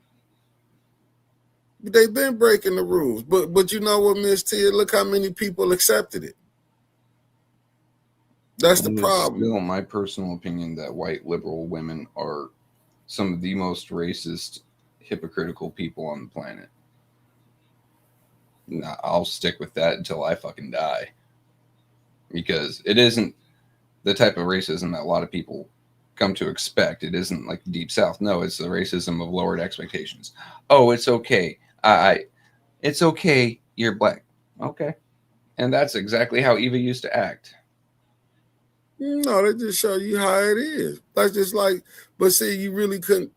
They've been breaking the rules. But you know what, Miss Tia? Look how many people accepted it. That's the problem. Still, my personal opinion that white liberal women are some of the most racist, hypocritical people on the planet. Nah, I'll stick with that until I fucking die. Because it isn't the type of racism that a lot of people come to expect. It isn't like the Deep South. No, it's the racism of lowered expectations. Oh, it's okay. It's okay. You're black. Okay. And that's exactly how Eva used to act. No, they just show you how it is. That's just like, but see, you really couldn't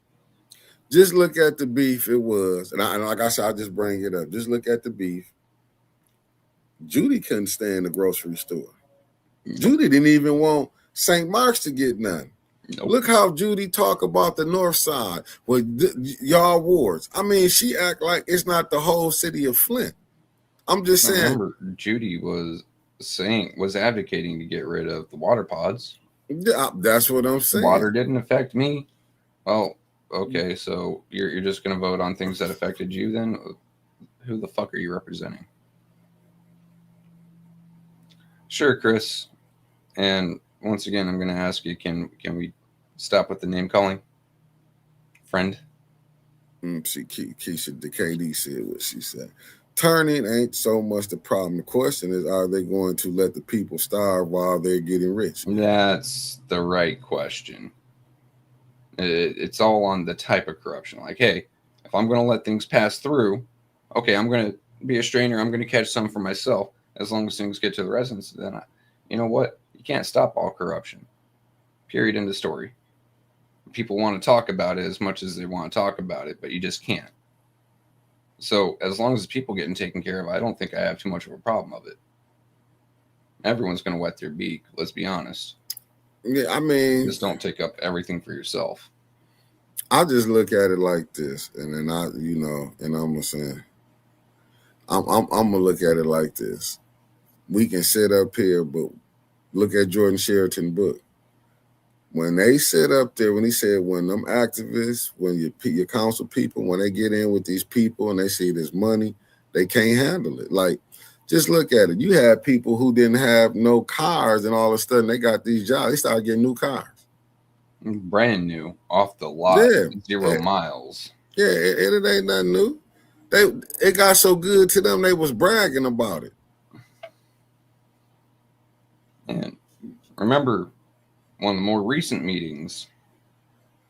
just look at the beef it was. And like I said, I'll just bring it up. Just look at the beef. Judy couldn't stay in the grocery store. Judy didn't even want St. Mark's to get none. Nope. Look how Judy talk about the North Side with y'all wards. I mean, she act like it's not the whole city of Flint. I'm just saying. Remember, Judy was advocating to get rid of the water pods. Yeah, that's what I'm saying. Water didn't affect me. Well, okay, so you're just going to vote on things that affected you then? Who the fuck are you representing? Sure, Chris. And once again, I'm going to ask you, can we stop with the name calling? Friend? See, Keisha, the KD said what she said. Turning ain't so much the problem. The question is, are they going to let the people starve while they're getting rich? That's the right question. It's all on the type of corruption. Like, hey, if I'm going to let things pass through, okay, I'm going to be a strainer. I'm going to catch some for myself. As long as things get to the residents, then you know what? You can't stop all corruption. Period. End of story. People want to talk about it as much as they want to talk about it, but you just can't. So as long as people getting taken care of, I don't think I have too much of a problem of it. Everyone's going to wet their beak. Let's be honest. Yeah, I mean, just don't take up everything for yourself. I just look at it like this, and then and I'm gonna say, I'm gonna look at it like this. We can sit up here, but look at Jordan Sheraton's book. When they sit up there, when he said, when them activists, when your council people, when they get in with these people and they see this money, they can't handle it. Like, just look at it. You had people who didn't have no cars, and all of a sudden they got these jobs. They started getting new cars. Brand new, off the lot, yeah. 0 miles. Yeah, it ain't nothing new. It got so good to them, they was bragging about it. And remember, one of the more recent meetings,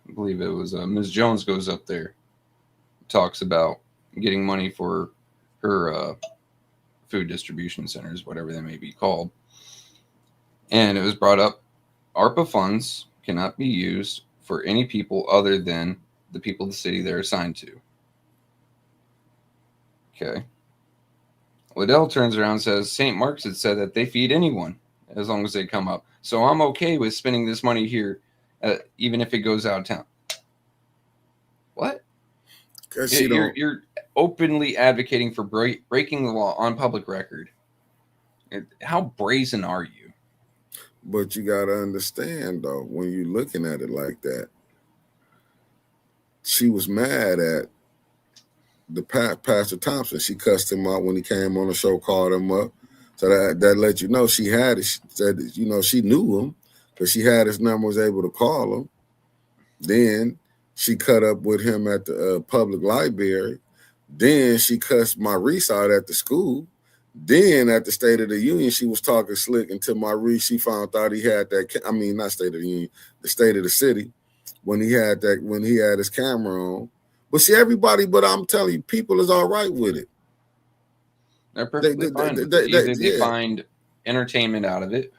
I believe it was Ms. Jones goes up there, talks about getting money for her food distribution centers, whatever they may be called. And it was brought up, ARPA funds cannot be used for any people other than the people of the city they're assigned to. Okay. Liddell turns around and says, St. Mark's had said that they feed anyone as long as they come up. So I'm okay with spending this money here, even if it goes out of town. What? You're openly advocating for breaking the law on public record. How brazen are you? But you got to understand, though, when you're looking at it like that, she was mad at the Pastor Thompson. She cussed him out when he came on the show, called him up. So that let you know she had it. She said, she knew him because she had his number, was able to call him. Then she cut up with him at the public library. Then she cussed Maurice out at the school. Then at the State of the Union, she was talking slick until Maurice, she found out he had that. I mean, not State of the Union, the State of the City, when he had his camera on. But see, everybody, but I'm telling you, people is all right with it. They're perfectly fine with it. Either they find entertainment out of it,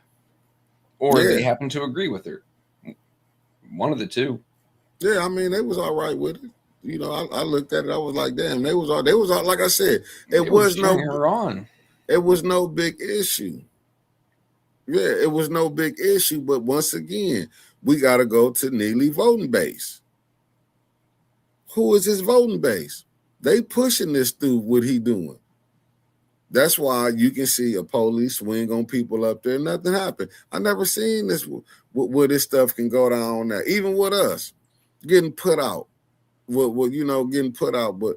or they happen to agree with her. One of the two. Yeah, I mean, they was all right with it. You know, I looked at it. I was like, damn, they was all. Like I said, it was cheering her on. It was no big issue. Yeah, it was no big issue. But once again, we got to go to Neely voting base. Who is his voting base? They pushing this through what he doing. That's why you can see a police swing on people up there. Nothing happened. I never seen this where this stuff can go down there. Even with us getting put out, getting put out. But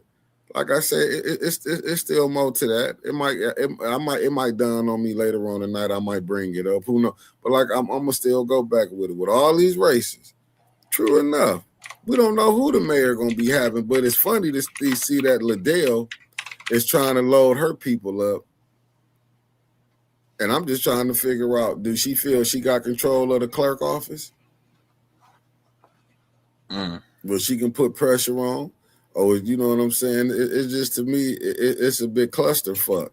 like I said, it's still more to that. It might dawn on me later on tonight. I might bring it up. Who knows? But like I'm gonna still go back with it with all these races. True enough, we don't know who the mayor gonna be having, but it's funny to see that Liddell is trying to load her people up. And I'm just trying to figure out, do she feel she got control of the clerk office? Where she can put pressure on? Or, you know what I'm saying? It's just, to me, it's a big clusterfuck.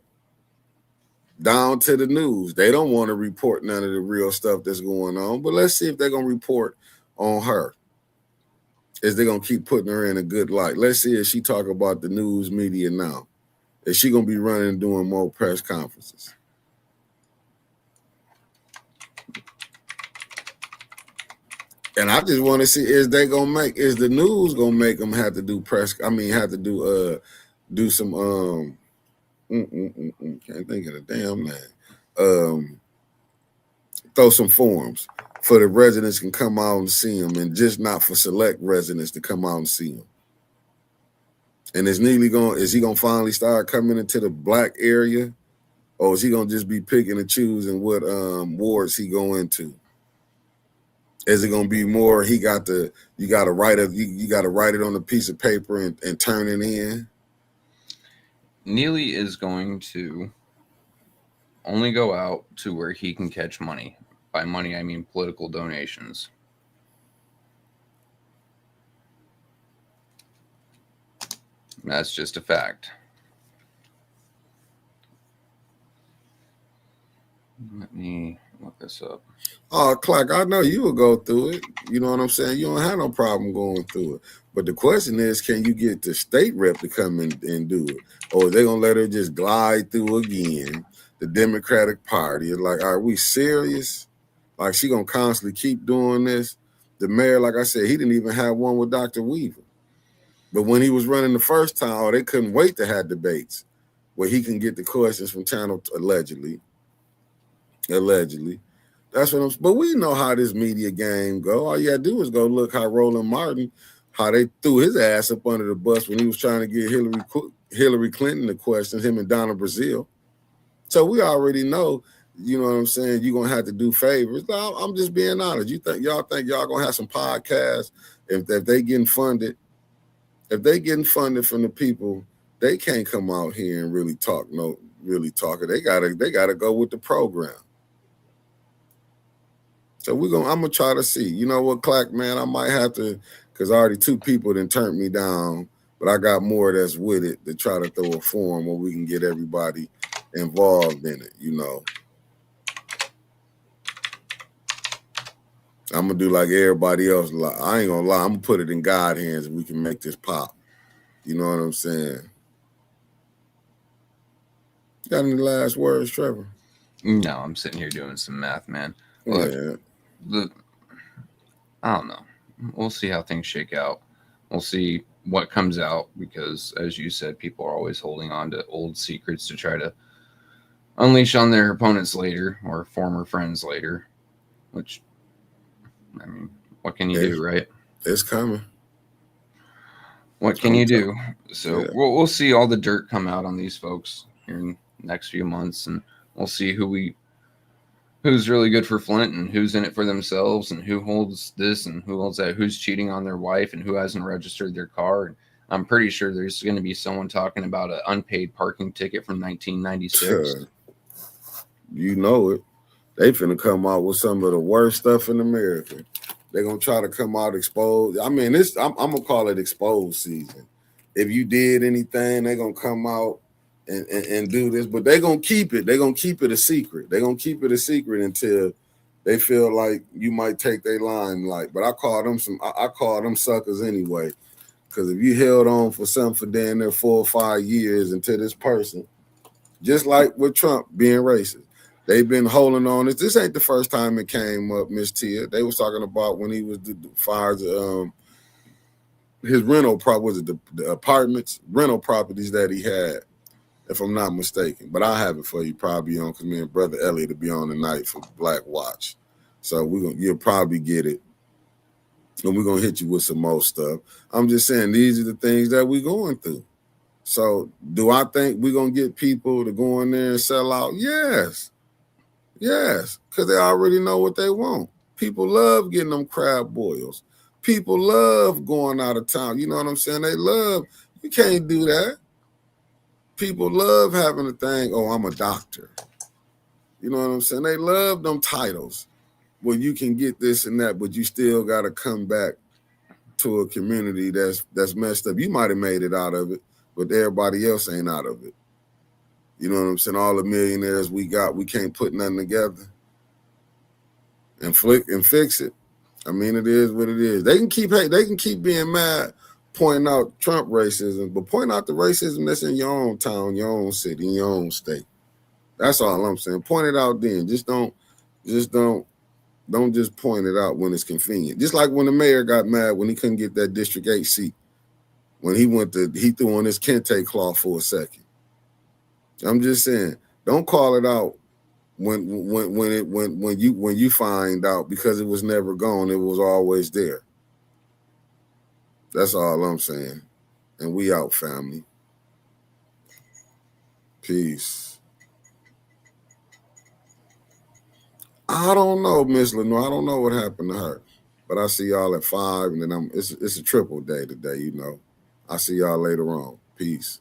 Down to the news. They don't want to report none of the real stuff that's going on. But let's see if they're going to report on her. Is they going to keep putting her in a good light? Let's see if she talk about the news media now. Is she going to be running and doing more press conferences? And I just want to see, is the news gonna make them have to do do some can't think of the damn name. Throw some forums for the residents can come out and see them, and just not for select residents to come out and see them. And is he gonna finally start coming into the black area, or is he gonna just be picking and choosing what wards he go into? Is it gonna be more? You gotta write it on a piece of paper and turn it in. Neely is going to only go out to where he can catch money. By money, I mean political donations. That's just a fact. Let me look this up. Oh, Clark, I know you will go through it. You know what I'm saying? You don't have no problem going through it. But the question is, can you get the state rep to come in and do it? Or are they going to let her just glide through again? The Democratic Party is like, are we serious? Like, she going to constantly keep doing this? The mayor, like I said, he didn't even have one with Dr. Weaver. But when he was running the first time, they couldn't wait to have debates where he can get the questions from Channel, allegedly. That's what but we know how this media game go. All you gotta do is go look how Roland Martin, how they threw his ass up under the bus when he was trying to get Hillary Clinton the questions, him and Donna Brazile. So we already know, you know what I'm saying, you're gonna have to do favors. I'm just being honest. Y'all think y'all gonna have some podcasts if they getting funded? If they getting funded from the people, they can't come out here and really talk. They gotta go with the program. So I'm gonna try to see. You know what, Clack, man, I might have to, because already 2 people done turned me down, but I got more that's with it to try to throw a forum where we can get everybody involved in it, you know. I'm gonna do like everybody else. I ain't gonna lie, I'm gonna put it in God's hands and we can make this pop. You know what I'm saying? Got any last words, Trevor? No, I'm sitting here doing some math, man. Look, yeah. I don't know. We'll see how things shake out. We'll see what comes out, because, as you said, people are always holding on to old secrets to try to unleash on their opponents later, or former friends later. Which, I mean, what can you do, right? It's coming. What can you do? So we'll see all the dirt come out on these folks here in the next few months, and we'll see who's really good for Flint and who's in it for themselves and who holds this and who holds that, who's cheating on their wife and who hasn't registered their car. And I'm pretty sure there's going to be someone talking about an unpaid parking ticket from 1996. You know it. They finna come out with some of the worst stuff in America. They're going to try to come out exposed. I mean, I'm going to call it exposed season. If you did anything, they're going to come out and do this, but they're going to keep it. They're going to keep it a secret. They're going to keep it a secret until They feel like you might take their limelight, but I call them I call them suckers anyway. Because if you held on for something for damn near 4 or 5 years into this person, just like with Trump being racist, they've been holding on. This ain't the first time it came up, Miss Tia. They was talking about when he was fired his rental was it the apartments, rental properties that he had, if I'm not mistaken. But I'll have it for you probably on because me and Brother Elliot will be on tonight for Black Watch. So you'll probably get it. And we're gonna hit you with some more stuff. I'm just saying these are the things that we're going through. So do I think we're gonna get people to go in there and sell out? Yes. Yes. Because they already know what they want. People love getting them crab boils. People love going out of town. You know what I'm saying? They love, you can't do that. People love having a thing, oh, I'm a doctor. You know what I'm saying? They love them titles where you can get this and that, but you still got to come back to a community that's messed up. You might have made it out of it, but everybody else ain't out of it. You know what I'm saying? All the millionaires we got, we can't put nothing together and fix it. I mean, it is what it is. They can keep being mad, pointing out Trump racism, but point out the racism that's in your own town, your own city, in your own state. That's all I'm saying. Point it out then. Don't just point it out when it's convenient. Just like when the mayor got mad when he couldn't get that District 8 seat. When he threw on his kente cloth for a second. I'm just saying, don't call it out when you find out, because it was never gone. It was always there. That's all I'm saying. And we out, family. Peace. I don't know, Miss Lenore. I don't know what happened to her. But I see y'all at 5, and then it's a triple day today, you know. I'll see y'all later on. Peace.